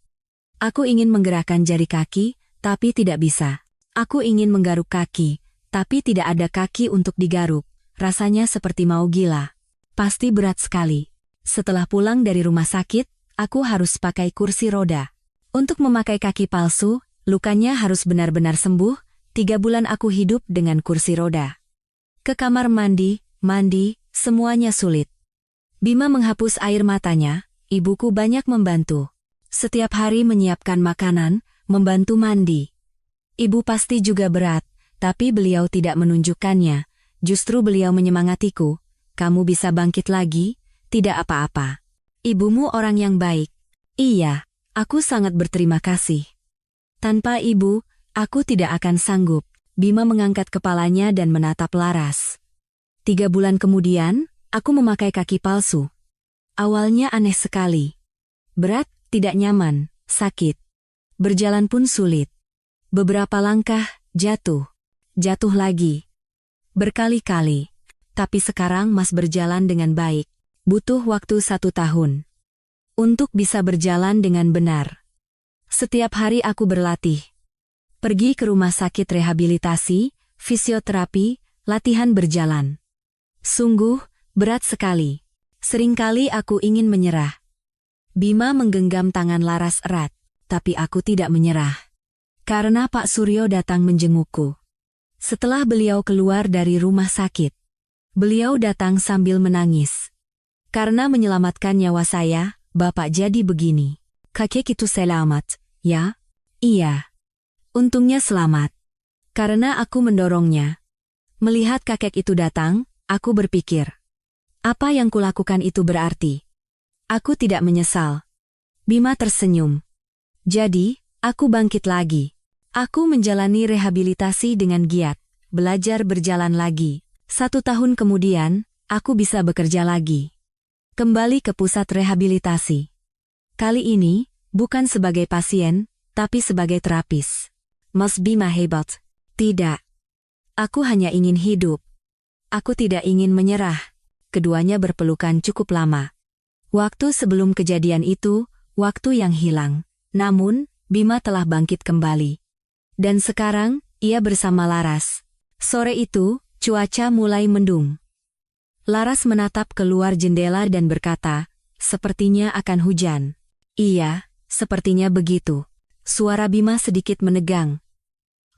Aku ingin menggerakkan jari kaki, tapi tidak bisa. Aku ingin menggaruk kaki, tapi tidak ada kaki untuk digaruk. Rasanya seperti mau gila. Pasti berat sekali. Setelah pulang dari rumah sakit, aku harus pakai kursi roda. Untuk memakai kaki palsu, lukanya harus benar-benar sembuh. 3 bulan aku hidup dengan kursi roda. Ke kamar mandi, semuanya sulit. Bima menghapus air matanya. Ibuku banyak membantu. Setiap hari menyiapkan makanan, membantu mandi. Ibu pasti juga berat, tapi beliau tidak menunjukkannya. Justru beliau menyemangatiku. Kamu bisa bangkit lagi, tidak apa-apa. Ibumu orang yang baik. Iya, aku sangat berterima kasih. Tanpa ibu, aku tidak akan sanggup. Bima mengangkat kepalanya dan menatap Laras. 3 bulan kemudian, aku memakai kaki palsu. Awalnya aneh sekali. Berat, tidak nyaman, sakit. Berjalan pun sulit. Beberapa langkah, jatuh. Jatuh lagi. Berkali-kali. Tapi sekarang Mas berjalan dengan baik. Butuh waktu 1 tahun. Untuk bisa berjalan dengan benar. Setiap hari aku berlatih. Pergi ke rumah sakit rehabilitasi, fisioterapi, latihan berjalan. Sungguh, berat sekali. Seringkali aku ingin menyerah. Bima menggenggam tangan Laras erat, tapi aku tidak menyerah. Karena Pak Suryo datang menjengukku. Setelah beliau keluar dari rumah sakit, beliau datang sambil menangis. Karena menyelamatkan nyawa saya, Bapak jadi begini. Kakek itu selamat, ya? Iya. Untungnya selamat. Karena aku mendorongnya. Melihat kakek itu datang, aku berpikir, apa yang kulakukan itu berarti? Aku tidak menyesal. Bima tersenyum. Jadi, aku bangkit lagi. Aku menjalani rehabilitasi dengan giat, belajar berjalan lagi. 1 tahun kemudian, aku bisa bekerja lagi. Kembali ke pusat rehabilitasi. Kali ini, bukan sebagai pasien, tapi sebagai terapis. Mas Bima hebat. Tidak. Aku hanya ingin hidup. Aku tidak ingin menyerah. Keduanya berpelukan cukup lama. Waktu sebelum kejadian itu, waktu yang hilang. Namun, Bima telah bangkit kembali. Dan sekarang, ia bersama Laras. Sore itu, cuaca mulai mendung. Laras menatap keluar jendela dan berkata, sepertinya akan hujan. Iya, sepertinya begitu. Suara Bima sedikit menegang.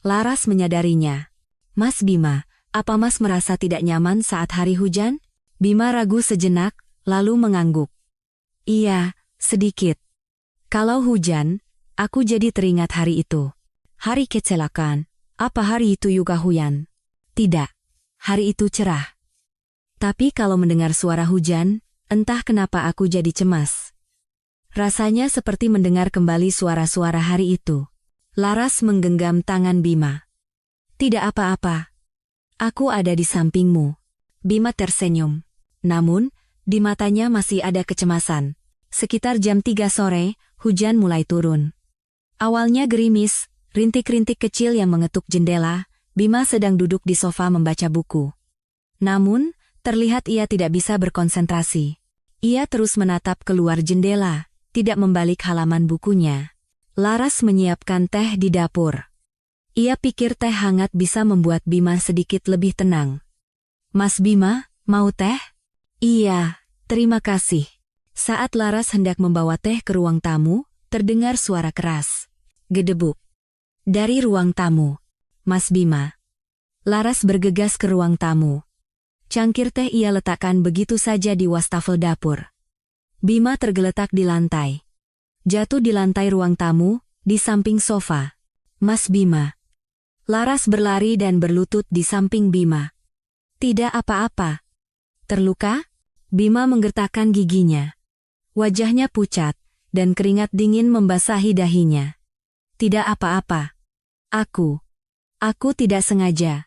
Laras menyadarinya. Mas Bima, apa Mas merasa tidak nyaman saat hari hujan? Bima ragu sejenak, lalu mengangguk. Iya, sedikit. Kalau hujan, aku jadi teringat hari itu. Hari kecelakaan. Apa hari itu juga hujan? Tidak. Hari itu cerah. Tapi kalau mendengar suara hujan, entah kenapa aku jadi cemas. Rasanya seperti mendengar kembali suara-suara hari itu. Laras menggenggam tangan Bima. Tidak apa-apa. Aku ada di sampingmu. Bima tersenyum. Namun, di matanya masih ada kecemasan. Sekitar jam 3 sore, hujan mulai turun. Awalnya gerimis, rintik-rintik kecil yang mengetuk jendela. Bima sedang duduk di sofa membaca buku. Namun, terlihat ia tidak bisa berkonsentrasi. Ia terus menatap keluar jendela, tidak membalik halaman bukunya. Laras menyiapkan teh di dapur. Ia pikir teh hangat bisa membuat Bima sedikit lebih tenang. Mas Bima, mau teh? Iya, terima kasih. Saat Laras hendak membawa teh ke ruang tamu, terdengar suara keras. Gedebuk. Dari ruang tamu. Mas Bima. Laras bergegas ke ruang tamu. Cangkir teh ia letakkan begitu saja di wastafel dapur. Bima tergeletak di lantai. Jatuh di lantai ruang tamu, di samping sofa. Mas Bima. Laras berlari dan berlutut di samping Bima. Tidak apa-apa. Terluka? Bima menggertakkan giginya. Wajahnya pucat, dan keringat dingin membasahi dahinya. Tidak apa-apa. Aku tidak sengaja.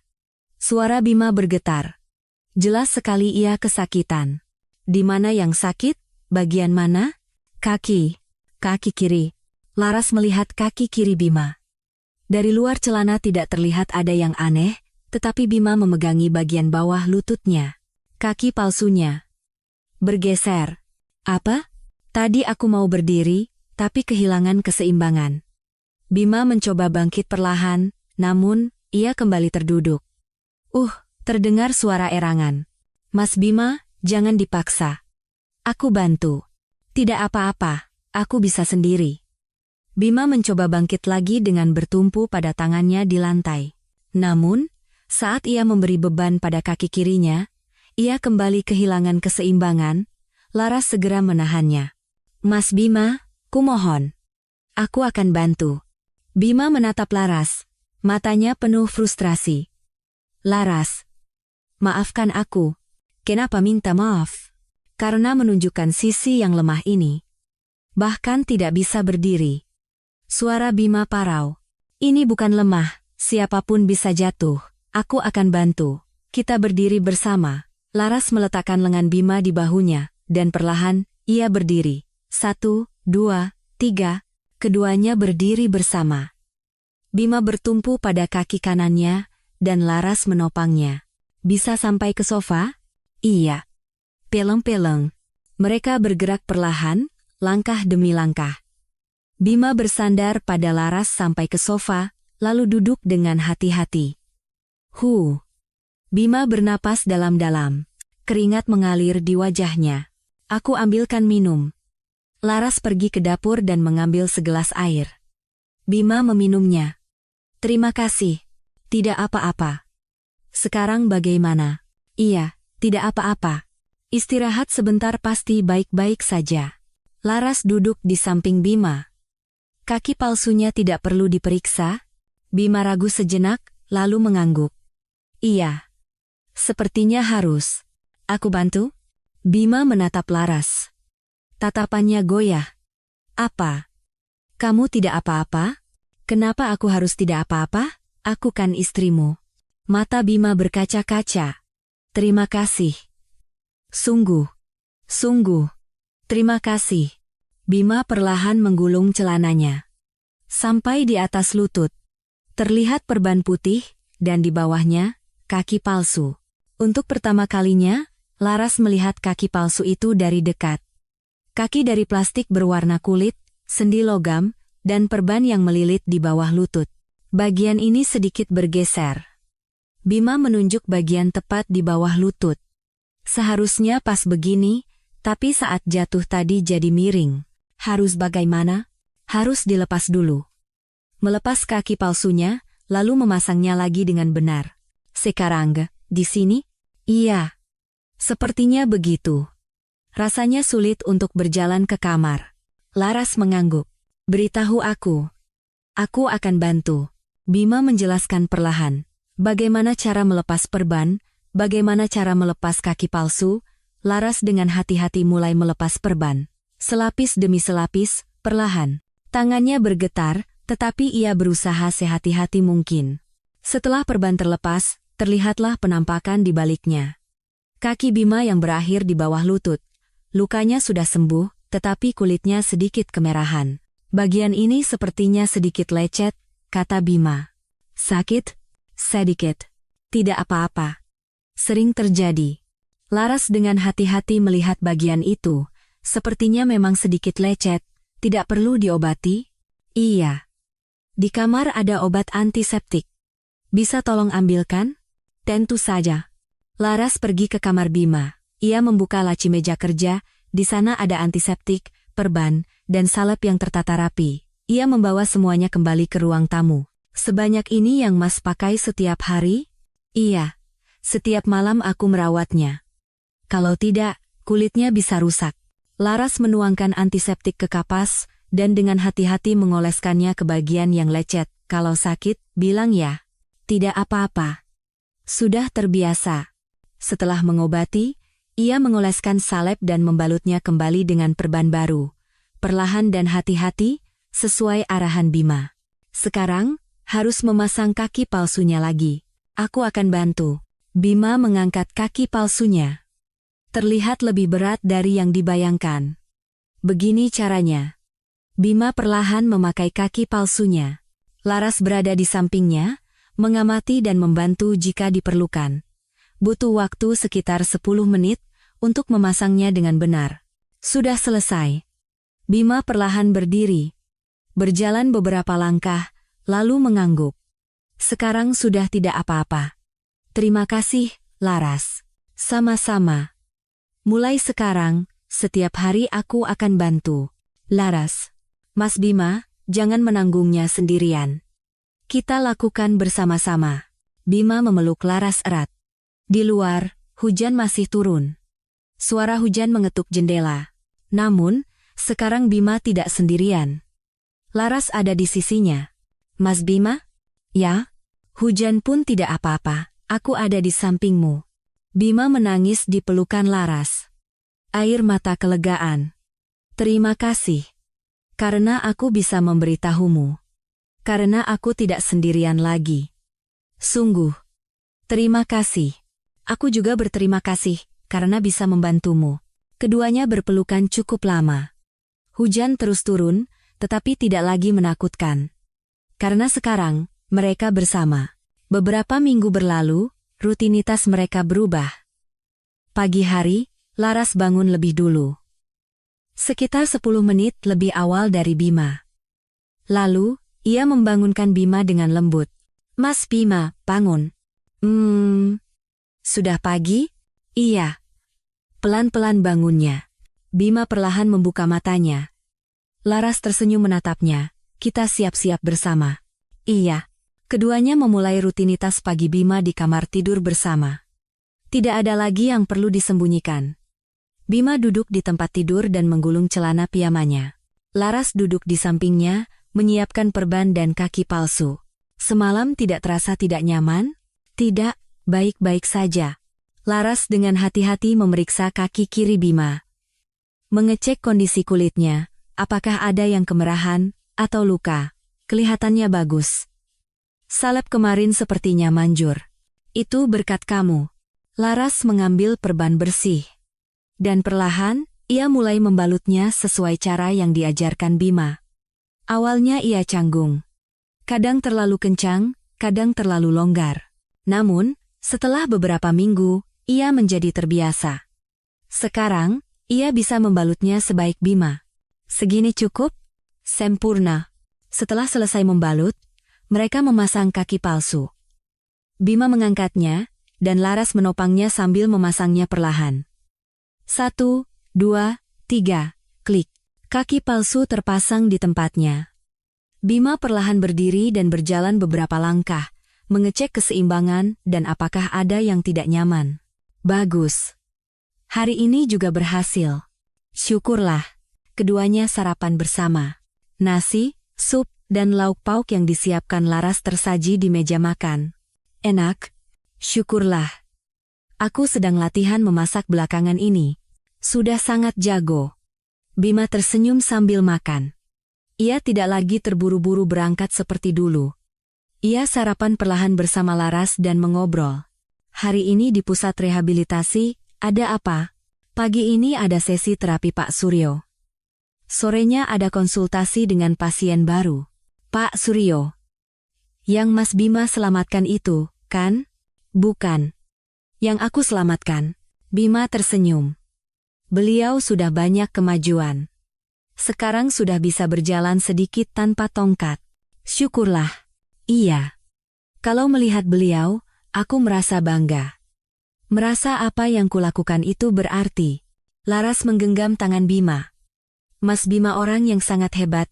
Suara Bima bergetar. Jelas sekali ia kesakitan. Di mana yang sakit? Bagian mana? Kaki kiri. Laras melihat kaki kiri Bima. Dari luar celana tidak terlihat ada yang aneh, tetapi Bima memegangi bagian bawah lututnya. Kaki palsunya bergeser. Apa? Tadi aku mau berdiri, tapi kehilangan keseimbangan. Bima mencoba bangkit perlahan, namun, ia kembali terduduk. Terdengar suara erangan. Mas Bima, jangan dipaksa. Aku bantu. Tidak apa-apa, aku bisa sendiri. Bima mencoba bangkit lagi dengan bertumpu pada tangannya di lantai. Namun, saat ia memberi beban pada kaki kirinya, ia kembali kehilangan keseimbangan. Laras segera menahannya. Mas Bima, kumohon. Aku akan bantu. Bima menatap Laras. Matanya penuh frustrasi. Laras. Maafkan aku. Kenapa minta maaf? Karena menunjukkan sisi yang lemah ini. Bahkan tidak bisa berdiri. Suara Bima parau. Ini bukan lemah, siapapun bisa jatuh. Aku akan bantu. Kita berdiri bersama. Laras meletakkan lengan Bima di bahunya, dan perlahan, ia berdiri. 1, 2, 3. Keduanya berdiri bersama. Bima bertumpu pada kaki kanannya, dan Laras menopangnya. Bisa sampai ke sofa? Iya. Peleng-peleng. Mereka bergerak perlahan, langkah demi langkah. Bima bersandar pada Laras sampai ke sofa, lalu duduk dengan hati-hati. Bima bernapas dalam-dalam. Keringat mengalir di wajahnya. Aku ambilkan minum. Laras pergi ke dapur dan mengambil segelas air. Bima meminumnya. Terima kasih. Tidak apa-apa. Sekarang bagaimana? Iya, tidak apa-apa. Istirahat sebentar pasti baik-baik saja. Laras duduk di samping Bima. Kaki palsunya tidak perlu diperiksa. Bima ragu sejenak, lalu mengangguk. Iya. Sepertinya harus. Aku bantu? Bima menatap Laras. Tatapannya goyah. Apa? Kamu tidak apa-apa? Kenapa aku harus tidak apa-apa? Aku kan istrimu. Mata Bima berkaca-kaca. Terima kasih. Sungguh. Sungguh. Terima kasih. Bima perlahan menggulung celananya. Sampai di atas lutut. Terlihat perban putih, dan di bawahnya, kaki palsu. Untuk pertama kalinya, Laras melihat kaki palsu itu dari dekat. Kaki dari plastik berwarna kulit, sendi logam, dan perban yang melilit di bawah lutut. Bagian ini sedikit bergeser. Bima menunjuk bagian tepat di bawah lutut. Seharusnya pas begini, tapi saat jatuh tadi jadi miring. Harus bagaimana? Harus dilepas dulu. Melepas kaki palsunya, lalu memasangnya lagi dengan benar. Sekarang, di sini? Iya. Sepertinya begitu. Rasanya sulit untuk berjalan ke kamar. Laras mengangguk. Beritahu aku. Aku akan bantu. Bima menjelaskan perlahan. Bagaimana cara melepas perban, bagaimana cara melepas kaki palsu. Laras dengan hati-hati mulai melepas perban. Selapis demi selapis, perlahan. Tangannya bergetar, tetapi ia berusaha sehati-hati mungkin. Setelah perban terlepas, terlihatlah penampakan di baliknya. Kaki Bima yang berakhir di bawah lutut. Lukanya sudah sembuh, tetapi kulitnya sedikit kemerahan. Bagian ini sepertinya sedikit lecet, kata Bima. Sakit? Sedikit. Tidak apa-apa. Sering terjadi. Laras dengan hati-hati melihat bagian itu. Sepertinya memang sedikit lecet. Tidak perlu diobati? Iya. Di kamar ada obat antiseptik. Bisa tolong ambilkan? Tentu saja. Laras pergi ke kamar Bima. Ia membuka laci meja kerja, di sana ada antiseptik, perban, dan salep yang tertata rapi. Ia membawa semuanya kembali ke ruang tamu. Sebanyak ini yang Mas pakai setiap hari? Iya. Setiap malam aku merawatnya. Kalau tidak, kulitnya bisa rusak. Laras menuangkan antiseptik ke kapas, dan dengan hati-hati mengoleskannya ke bagian yang lecet. Kalau sakit, bilang ya. Tidak apa-apa. Sudah terbiasa. Setelah mengobati, ia mengoleskan salep dan membalutnya kembali dengan perban baru. Perlahan dan hati-hati, sesuai arahan Bima. Sekarang, harus memasang kaki palsunya lagi. Aku akan bantu. Bima mengangkat kaki palsunya. Terlihat lebih berat dari yang dibayangkan. Begini caranya. Bima perlahan memakai kaki palsunya. Laras berada di sampingnya, mengamati dan membantu jika diperlukan. Butuh waktu sekitar 10 menit untuk memasangnya dengan benar. Sudah selesai. Bima perlahan berdiri. Berjalan beberapa langkah, lalu mengangguk. Sekarang sudah tidak apa-apa. Terima kasih, Laras. Sama-sama. Mulai sekarang, setiap hari aku akan bantu. Laras. Mas Bima, jangan menanggungnya sendirian. Kita lakukan bersama-sama. Bima memeluk Laras erat. Di luar, hujan masih turun. Suara hujan mengetuk jendela. Namun, sekarang Bima tidak sendirian. Laras ada di sisinya. Mas Bima? Ya? Hujan pun tidak apa-apa, aku ada di sampingmu. Bima menangis di pelukan Laras. Air mata kelegaan. Terima kasih. Karena aku bisa memberitahumu. Karena aku tidak sendirian lagi. Sungguh. Terima kasih. Aku juga berterima kasih, karena bisa membantumu. Keduanya berpelukan cukup lama. Hujan terus turun, tetapi tidak lagi menakutkan. Karena sekarang, mereka bersama. Beberapa minggu berlalu, rutinitas mereka berubah. Pagi hari, Laras bangun lebih dulu. Sekitar 10 menit lebih awal dari Bima. Lalu, ia membangunkan Bima dengan lembut. Mas Bima, bangun. Sudah pagi? Iya. Pelan-pelan bangunnya. Bima perlahan membuka matanya. Laras tersenyum menatapnya. Kita siap-siap bersama. Iya. Keduanya memulai rutinitas pagi Bima di kamar tidur bersama. Tidak ada lagi yang perlu disembunyikan. Bima duduk di tempat tidur dan menggulung celana piyamanya. Laras duduk di sampingnya, menyiapkan perban dan kaki palsu. Semalam tidak terasa tidak nyaman? Tidak, baik-baik saja. Laras dengan hati-hati memeriksa kaki kiri Bima. Mengecek kondisi kulitnya, apakah ada yang kemerahan atau luka. Kelihatannya bagus. Salep kemarin sepertinya manjur. Itu berkat kamu. Laras mengambil perban bersih. Dan perlahan, ia mulai membalutnya sesuai cara yang diajarkan Bima. Awalnya ia canggung. Kadang terlalu kencang, kadang terlalu longgar. Namun, setelah beberapa minggu, ia menjadi terbiasa. Sekarang, ia bisa membalutnya sebaik Bima. Segini cukup? Sempurna. Setelah selesai membalut, mereka memasang kaki palsu. Bima mengangkatnya, dan Laras menopangnya sambil memasangnya perlahan. 1, 2, 3, klik. Kaki palsu terpasang di tempatnya. Bima perlahan berdiri dan berjalan beberapa langkah, mengecek keseimbangan dan apakah ada yang tidak nyaman. Bagus. Hari ini juga berhasil. Syukurlah. Keduanya sarapan bersama. Nasi, sup, dan lauk pauk yang disiapkan Laras tersaji di meja makan. Enak. Syukurlah. Aku sedang latihan memasak belakangan ini. Sudah sangat jago. Bima tersenyum sambil makan. Ia tidak lagi terburu-buru berangkat seperti dulu. Ia sarapan perlahan bersama Laras dan mengobrol. Hari ini di pusat rehabilitasi, ada apa? Pagi ini ada sesi terapi Pak Suryo. Sorenya ada konsultasi dengan pasien baru. Pak Suryo. Yang Mas Bima selamatkan itu, kan? Bukan. Yang aku selamatkan. Bima tersenyum. Beliau sudah banyak kemajuan. Sekarang sudah bisa berjalan sedikit tanpa tongkat. Syukurlah. Iya. Kalau melihat beliau, aku merasa bangga. Merasa apa yang kulakukan itu berarti. Laras menggenggam tangan Bima. Mas Bima orang yang sangat hebat.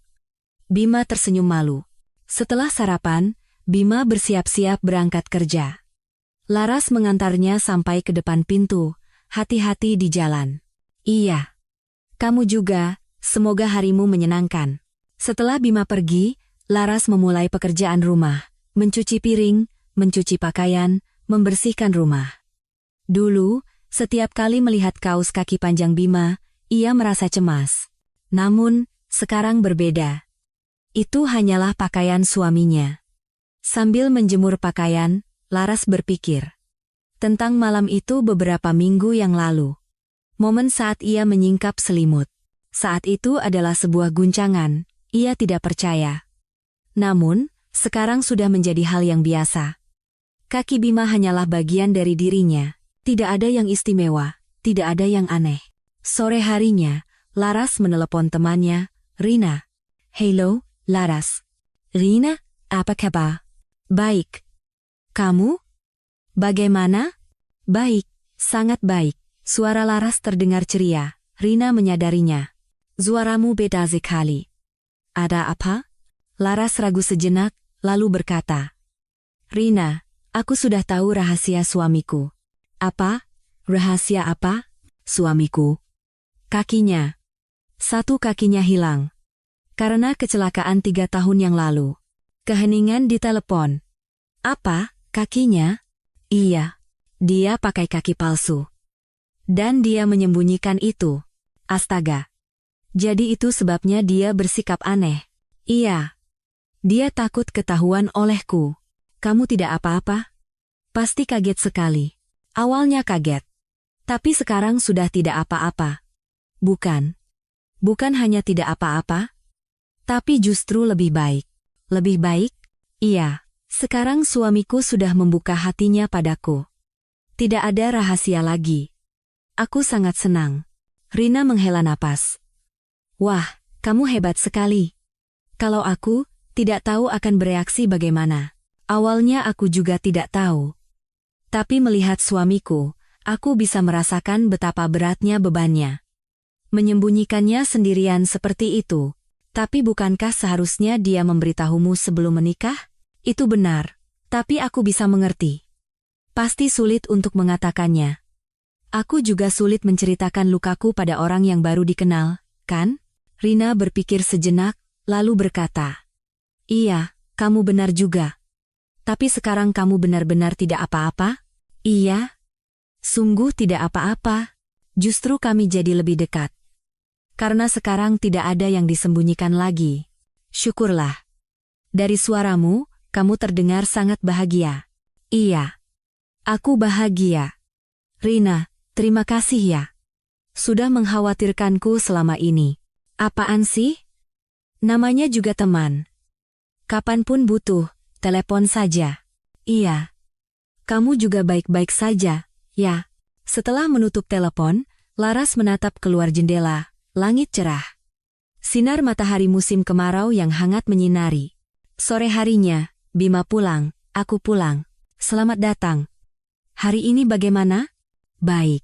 Bima tersenyum malu. Setelah sarapan, Bima bersiap-siap berangkat kerja. Laras mengantarnya sampai ke depan pintu. Hati-hati di jalan. Iya. Kamu juga. Semoga harimu menyenangkan. Setelah Bima pergi, Laras memulai pekerjaan rumah. Mencuci piring, mencuci pakaian, membersihkan rumah. Dulu, setiap kali melihat kaos kaki panjang Bima, ia merasa cemas. Namun, sekarang berbeda. Itu hanyalah pakaian suaminya. Sambil menjemur pakaian, Laras berpikir tentang malam itu beberapa minggu yang lalu. Momen saat ia menyingkap selimut. Saat itu adalah sebuah guncangan, ia tidak percaya. Namun, sekarang sudah menjadi hal yang biasa. Kaki Bima hanyalah bagian dari dirinya, tidak ada yang istimewa, tidak ada yang aneh. Sore harinya, Laras menelepon temannya, Rina. Halo, Laras. Rina, apa kabar? Baik. Kamu? Bagaimana? Baik, sangat baik. Suara Laras terdengar ceria. Rina menyadarinya. Suaramu beda sekali. Ada apa? Laras ragu sejenak, lalu berkata. Rina, aku sudah tahu rahasia suamiku. Apa? Rahasia apa? Suamiku. Kakinya. Satu kakinya hilang. Karena kecelakaan 3 tahun yang lalu. Keheningan di telepon. Apa? Kakinya? Iya. Dia pakai kaki palsu. Dan dia menyembunyikan itu. Astaga. Jadi itu sebabnya dia bersikap aneh. Iya. Dia takut ketahuan olehku. Kamu tidak apa-apa? Pasti kaget sekali. Awalnya kaget. Tapi sekarang sudah tidak apa-apa. Bukan. Bukan hanya tidak apa-apa. Tapi justru lebih baik. Lebih baik? Iya. Sekarang suamiku sudah membuka hatinya padaku. Tidak ada rahasia lagi. Aku sangat senang. Rina menghela napas. Wah, kamu hebat sekali. Kalau aku, tidak tahu akan bereaksi bagaimana. Awalnya aku juga tidak tahu. Tapi melihat suamiku, aku bisa merasakan betapa beratnya bebannya. Menyembunyikannya sendirian seperti itu. Tapi bukankah seharusnya dia memberitahumu sebelum menikah? Itu benar, tapi aku bisa mengerti. Pasti sulit untuk mengatakannya. Aku juga sulit menceritakan lukaku pada orang yang baru dikenal, kan? Rina berpikir sejenak, lalu berkata, "Iya, kamu benar juga. Tapi sekarang kamu benar-benar tidak apa-apa?" "Iya. Sungguh tidak apa-apa. Justru kami jadi lebih dekat. Karena sekarang tidak ada yang disembunyikan lagi. Syukurlah. Dari suaramu, kamu terdengar sangat bahagia." "Iya. Aku bahagia. Rina, terima kasih ya. Sudah mengkhawatirkanku selama ini." "Apaan sih? Namanya juga teman. Kapanpun butuh, telepon saja." "Iya. Kamu juga baik-baik saja, ya." Setelah menutup telepon, Laras menatap keluar jendela. Langit cerah. Sinar matahari musim kemarau yang hangat menyinari. Sore harinya, Bima pulang, aku pulang. "Selamat datang. Hari ini bagaimana?" "Baik.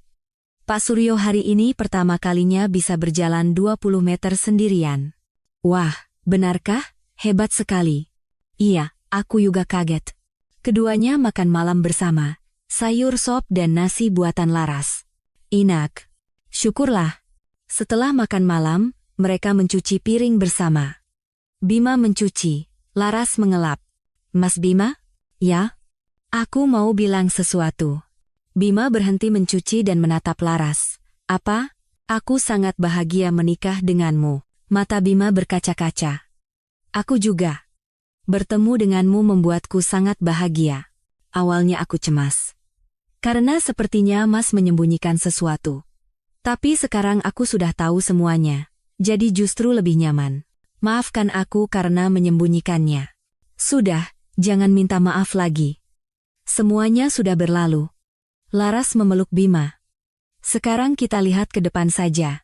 Pak Suryo hari ini pertama kalinya bisa berjalan 20 meter sendirian." "Wah, benarkah? Hebat sekali." "Iya, aku juga kaget." Keduanya makan malam bersama, sayur sop dan nasi buatan Laras. "Enak. Syukurlah." Setelah makan malam, mereka mencuci piring bersama. Bima mencuci, Laras mengelap. "Mas Bima?" "Ya? Aku mau bilang sesuatu." Bima berhenti mencuci dan menatap Laras. "Apa?" "Aku sangat bahagia menikah denganmu." Mata Bima berkaca-kaca. "Aku juga. Bertemu denganmu membuatku sangat bahagia." Awalnya aku cemas. Karena sepertinya Mas menyembunyikan sesuatu. Tapi sekarang aku sudah tahu semuanya. Jadi justru lebih nyaman. Maafkan aku karena menyembunyikannya. "Sudah, jangan minta maaf lagi. Semuanya sudah berlalu." Laras memeluk Bima. "Sekarang kita lihat ke depan saja.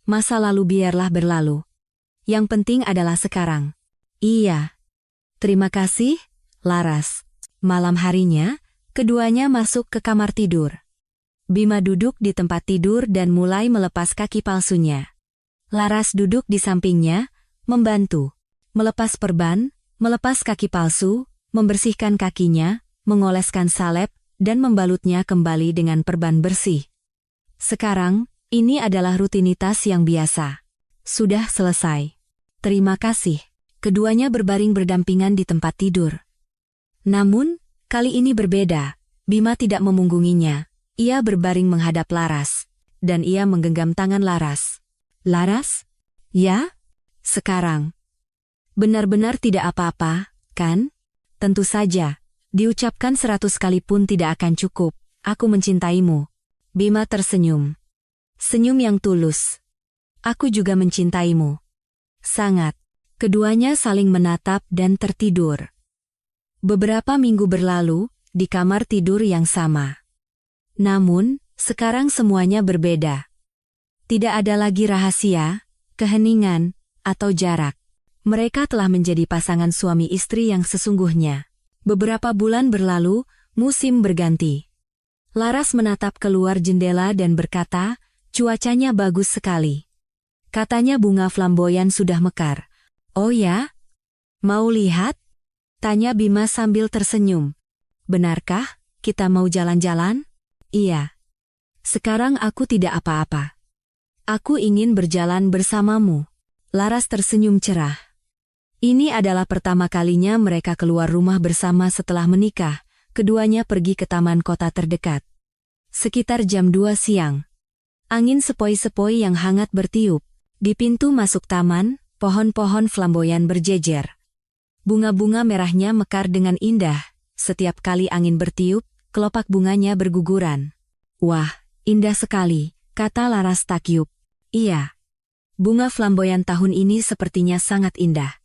Masa lalu biarlah berlalu. Yang penting adalah sekarang." "Iya. Terima kasih, Laras." Malam harinya, keduanya masuk ke kamar tidur. Bima duduk di tempat tidur dan mulai melepas kaki palsunya. Laras duduk di sampingnya, membantu. Melepas perban, melepas kaki palsu, membersihkan kakinya, mengoleskan salep, dan membalutnya kembali dengan perban bersih. Sekarang, ini adalah rutinitas yang biasa. Sudah selesai. Terima kasih. Keduanya berbaring berdampingan di tempat tidur. Namun, kali ini berbeda. Bima tidak memunggunginya. Ia berbaring menghadap Laras. Dan ia menggenggam tangan Laras. "Laras? Ya? Sekarang. Benar-benar tidak apa-apa, kan?" "Tentu saja. Diucapkan 100 kali pun tidak akan cukup. Aku mencintaimu." Bima tersenyum. Senyum yang tulus. "Aku juga mencintaimu." Sangat. Keduanya saling menatap dan tertidur. Beberapa minggu berlalu, di kamar tidur yang sama. Namun, sekarang semuanya berbeda. Tidak ada lagi rahasia, keheningan, atau jarak. Mereka telah menjadi pasangan suami istri yang sesungguhnya. Beberapa bulan berlalu, musim berganti. Laras menatap keluar jendela dan berkata, "Cuacanya bagus sekali. Katanya bunga flamboyan sudah mekar." "Oh ya? Mau lihat?" tanya Bima sambil tersenyum. "Benarkah, kita mau jalan-jalan?" "Iya. Sekarang aku tidak apa-apa. Aku ingin berjalan bersamamu." Laras tersenyum cerah. Ini adalah pertama kalinya mereka keluar rumah bersama setelah menikah. Keduanya pergi ke taman kota terdekat. Sekitar jam 2 siang. Angin sepoi-sepoi yang hangat bertiup. Di pintu masuk taman, pohon-pohon flamboyan berjejer. Bunga-bunga merahnya mekar dengan indah. Setiap kali angin bertiup, kelopak bunganya berguguran. "Wah, indah sekali," kata Laras takyub. "Iya. Bunga flamboyan tahun ini sepertinya sangat indah."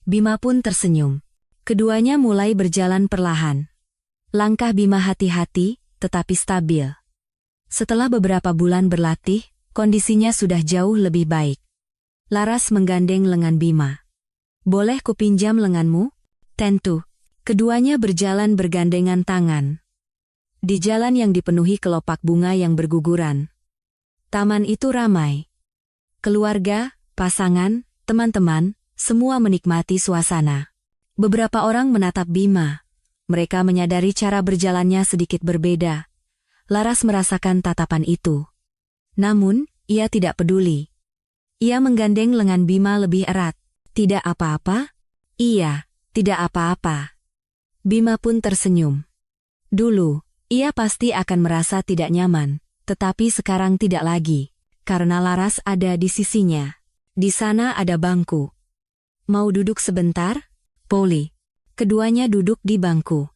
Bima pun tersenyum. Keduanya mulai berjalan perlahan. Langkah Bima hati-hati, tetapi stabil. Setelah beberapa bulan berlatih, kondisinya sudah jauh lebih baik. Laras menggandeng lengan Bima. "Boleh kupinjam lenganmu?" "Tentu." Keduanya berjalan bergandengan tangan. Di jalan yang dipenuhi kelopak bunga yang berguguran. Taman itu ramai. Keluarga, pasangan, teman-teman, semua menikmati suasana. Beberapa orang menatap Bima. Mereka menyadari cara berjalannya sedikit berbeda. Laras merasakan tatapan itu. Namun, ia tidak peduli. Ia menggandeng lengan Bima lebih erat. Tidak apa-apa? Iya, tidak apa-apa. Bima pun tersenyum. Dulu, ia pasti akan merasa tidak nyaman, tetapi sekarang tidak lagi, karena Laras ada di sisinya. Di sana ada bangku. Mau duduk sebentar? Polly. Keduanya duduk di bangku.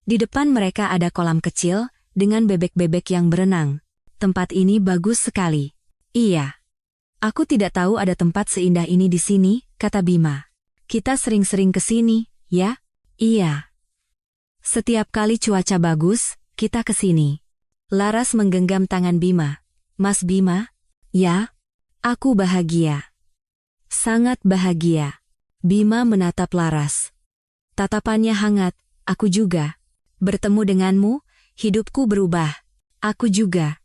Di depan mereka ada kolam kecil, dengan bebek-bebek yang berenang. Tempat ini bagus sekali. Iya. Aku tidak tahu ada tempat seindah ini di sini, kata Bima. Kita sering-sering ke sini, ya? Iya. Setiap kali cuaca bagus, kita ke sini. Laras menggenggam tangan Bima. Mas Bima? Ya? Aku bahagia. Sangat bahagia. Bima menatap Laras. Tatapannya hangat, aku juga. Bertemu denganmu, hidupku berubah. Aku juga.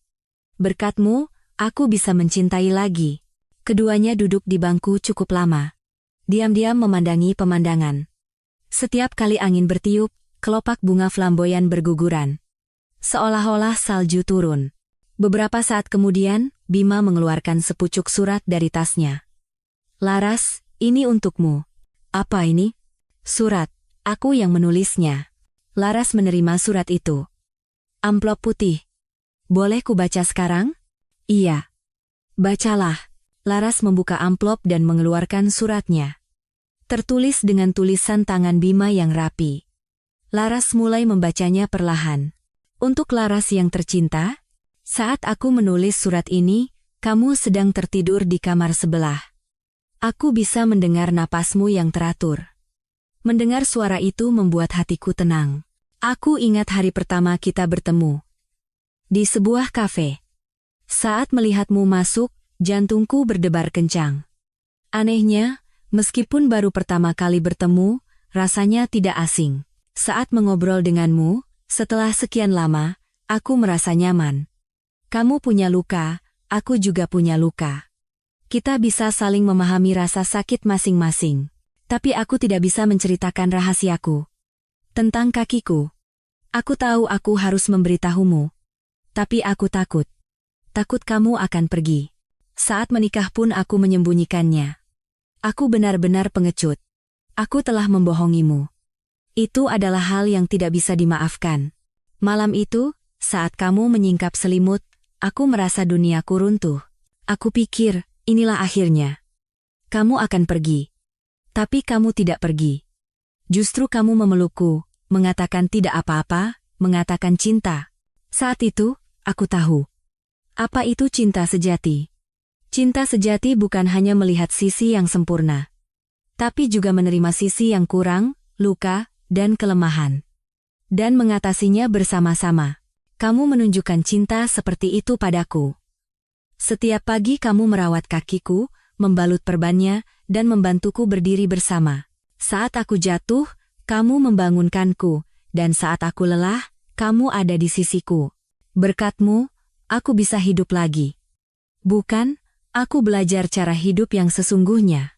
Berkatmu, aku bisa mencintai lagi. Keduanya duduk di bangku cukup lama. Diam-diam memandangi pemandangan. Setiap kali angin bertiup, kelopak bunga flamboyan berguguran. Seolah-olah salju turun. Beberapa saat kemudian, Bima mengeluarkan sepucuk surat dari tasnya. Laras, ini untukmu. Apa ini? Surat, aku yang menulisnya. Laras menerima surat itu. Amplop putih. Boleh ku baca sekarang? Iya. Bacalah. Laras membuka amplop dan mengeluarkan suratnya. Tertulis dengan tulisan tangan Bima yang rapi. Laras mulai membacanya perlahan. Untuk Laras yang tercinta, saat aku menulis surat ini, kamu sedang tertidur di kamar sebelah. Aku bisa mendengar napasmu yang teratur. Mendengar suara itu membuat hatiku tenang. Aku ingat hari pertama kita bertemu. Di sebuah kafe. Saat melihatmu masuk, jantungku berdebar kencang. Anehnya, meskipun baru pertama kali bertemu, rasanya tidak asing. Saat mengobrol denganmu, setelah sekian lama, aku merasa nyaman. Kamu punya luka, aku juga punya luka. Kita bisa saling memahami rasa sakit masing-masing. Tapi aku tidak bisa menceritakan rahasiaku. Tentang kakiku. Aku tahu aku harus memberitahumu. Tapi aku takut. Takut kamu akan pergi. Saat menikah pun aku menyembunyikannya. Aku benar-benar pengecut. Aku telah membohongimu. Itu adalah hal yang tidak bisa dimaafkan. Malam itu, saat kamu menyingkap selimut, aku merasa duniaku runtuh. Aku pikir, inilah akhirnya. Kamu akan pergi. Tapi kamu tidak pergi. Justru kamu memelukku, mengatakan tidak apa-apa, mengatakan cinta. Saat itu, aku tahu. Apa itu cinta sejati? Cinta sejati bukan hanya melihat sisi yang sempurna, tapi juga menerima sisi yang kurang, luka, dan kelemahan. Dan mengatasinya bersama-sama. Kamu menunjukkan cinta seperti itu padaku. Setiap pagi kamu merawat kakiku, membalut perbannya, dan membantuku berdiri bersama. Saat aku jatuh, kamu membangunkanku, dan saat aku lelah, kamu ada di sisiku. Berkatmu, aku bisa hidup lagi. Bukan? Aku belajar cara hidup yang sesungguhnya.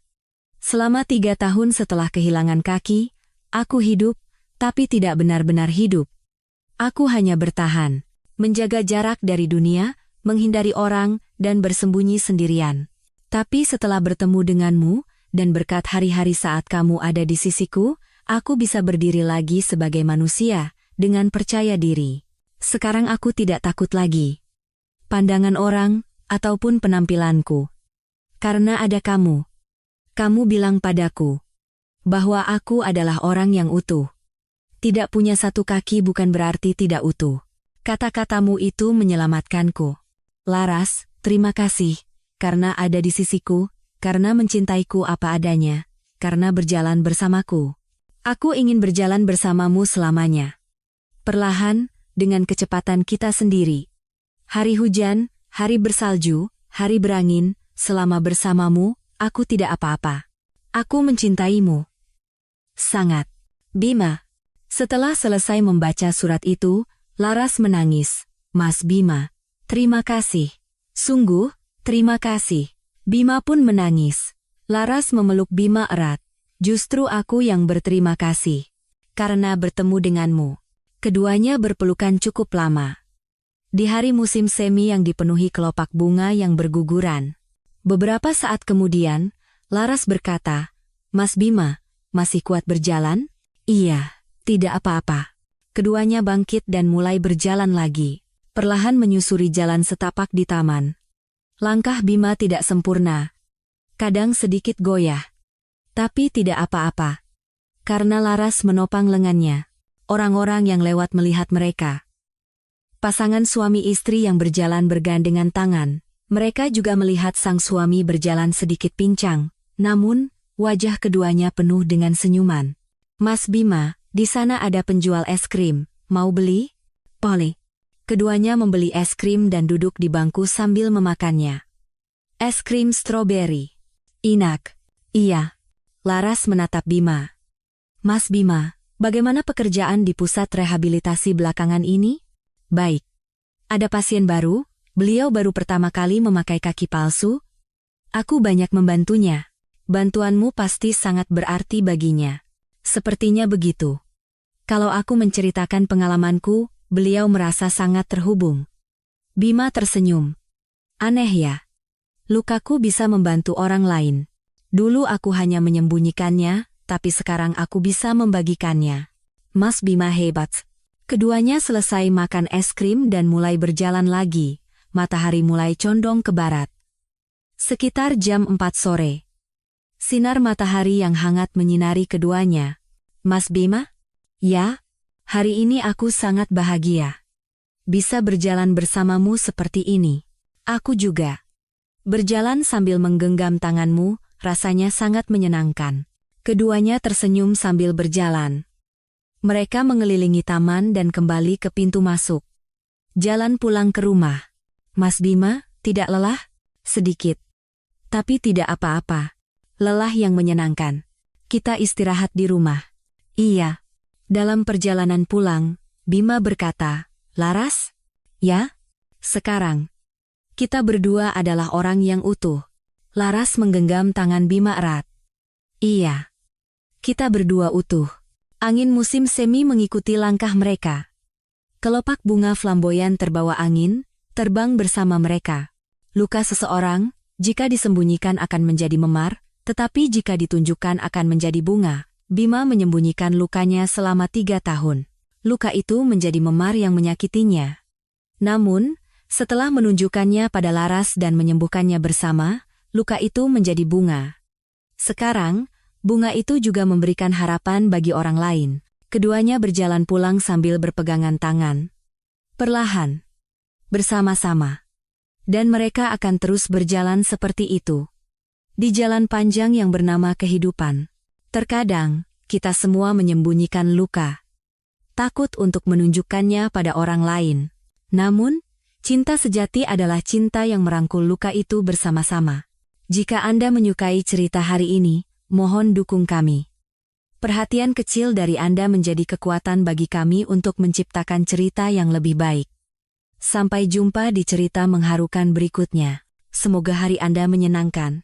Selama 3 tahun setelah kehilangan kaki, aku hidup, tapi tidak benar-benar hidup. Aku hanya bertahan, menjaga jarak dari dunia, menghindari orang, dan bersembunyi sendirian. Tapi setelah bertemu denganmu, dan berkat hari-hari saat kamu ada di sisiku, aku bisa berdiri lagi sebagai manusia, dengan percaya diri. Sekarang aku tidak takut lagi. Pandangan orang, ataupun penampilanku. Karena ada kamu. Kamu bilang padaku bahwa aku adalah orang yang utuh. Tidak punya satu kaki bukan berarti tidak utuh. Kata-katamu itu menyelamatkanku. Laras, terima kasih, karena ada di sisiku, karena mencintaiku apa adanya, karena berjalan bersamaku. Aku ingin berjalan bersamamu selamanya. Perlahan, dengan kecepatan kita sendiri. Hari hujan, hari bersalju, hari berangin, selama bersamamu, aku tidak apa-apa. Aku mencintaimu. Sangat. Bima. Setelah selesai membaca surat itu, Laras menangis. Mas Bima, terima kasih. Sungguh, terima kasih. Bima pun menangis. Laras memeluk Bima erat. Justru aku yang berterima kasih. Karena bertemu denganmu. Keduanya berpelukan cukup lama. Di hari musim semi yang dipenuhi kelopak bunga yang berguguran. Beberapa saat kemudian, Laras berkata, "Mas Bima, masih kuat berjalan?" "Iya, tidak apa-apa." Keduanya bangkit dan mulai berjalan lagi. Perlahan menyusuri jalan setapak di taman. Langkah Bima tidak sempurna. Kadang sedikit goyah. Tapi tidak apa-apa. Karena Laras menopang lengannya. Orang-orang yang lewat melihat mereka. Pasangan suami istri yang berjalan bergandengan tangan. Mereka juga melihat sang suami berjalan sedikit pincang. Namun, wajah keduanya penuh dengan senyuman. "Mas Bima, di sana ada penjual es krim. Mau beli?" "Boleh." Keduanya membeli es krim dan duduk di bangku sambil memakannya. Es krim stroberi. "Enak." "Iya." Laras menatap Bima. "Mas Bima, bagaimana pekerjaan di pusat rehabilitasi belakangan ini?" "Baik." "Ada pasien baru? Beliau baru pertama kali memakai kaki palsu?" "Aku banyak membantunya. Bantuanmu pasti sangat berarti baginya." "Sepertinya begitu." Kalau aku menceritakan pengalamanku, beliau merasa sangat terhubung. Bima tersenyum. "Aneh ya. Lukaku bisa membantu orang lain. Dulu aku hanya menyembunyikannya, tapi sekarang aku bisa membagikannya." Mas Bima hebat. Keduanya selesai makan es krim dan mulai berjalan lagi. Matahari mulai condong ke barat. Sekitar jam 4 sore. Sinar matahari yang hangat menyinari keduanya. "Mas Bima?" "Ya, hari ini aku sangat bahagia. Bisa berjalan bersamamu seperti ini." "Aku juga." Berjalan sambil menggenggam tanganmu, rasanya sangat menyenangkan. Keduanya tersenyum sambil berjalan. Mereka mengelilingi taman dan kembali ke pintu masuk. Jalan pulang ke rumah. "Mas Bima, tidak lelah?" "Sedikit. Tapi tidak apa-apa. Lelah yang menyenangkan. Kita istirahat di rumah." "Iya." Dalam perjalanan pulang, Bima berkata, "Laras?" "Ya?" "Sekarang, kita berdua adalah orang yang utuh." Laras menggenggam tangan Bima erat. "Iya. Kita berdua utuh." Angin musim semi mengikuti langkah mereka. Kelopak bunga flamboyan terbawa angin, terbang bersama mereka. Luka seseorang, jika disembunyikan akan menjadi memar, tetapi jika ditunjukkan akan menjadi bunga. Bima menyembunyikan lukanya selama 3 tahun. Luka itu menjadi memar yang menyakitinya. Namun, setelah menunjukkannya pada Laras dan menyembuhkannya bersama, luka itu menjadi bunga. Sekarang, bunga itu juga memberikan harapan bagi orang lain. Keduanya berjalan pulang sambil berpegangan tangan. Perlahan. Bersama-sama. Dan mereka akan terus berjalan seperti itu. Di jalan panjang yang bernama kehidupan. Terkadang, kita semua menyembunyikan luka. Takut untuk menunjukkannya pada orang lain. Namun, cinta sejati adalah cinta yang merangkul luka itu bersama-sama. Jika Anda menyukai cerita hari ini, mohon dukung kami. Perhatian kecil dari Anda menjadi kekuatan bagi kami untuk menciptakan cerita yang lebih baik. Sampai jumpa di cerita mengharukan berikutnya. Semoga hari Anda menyenangkan.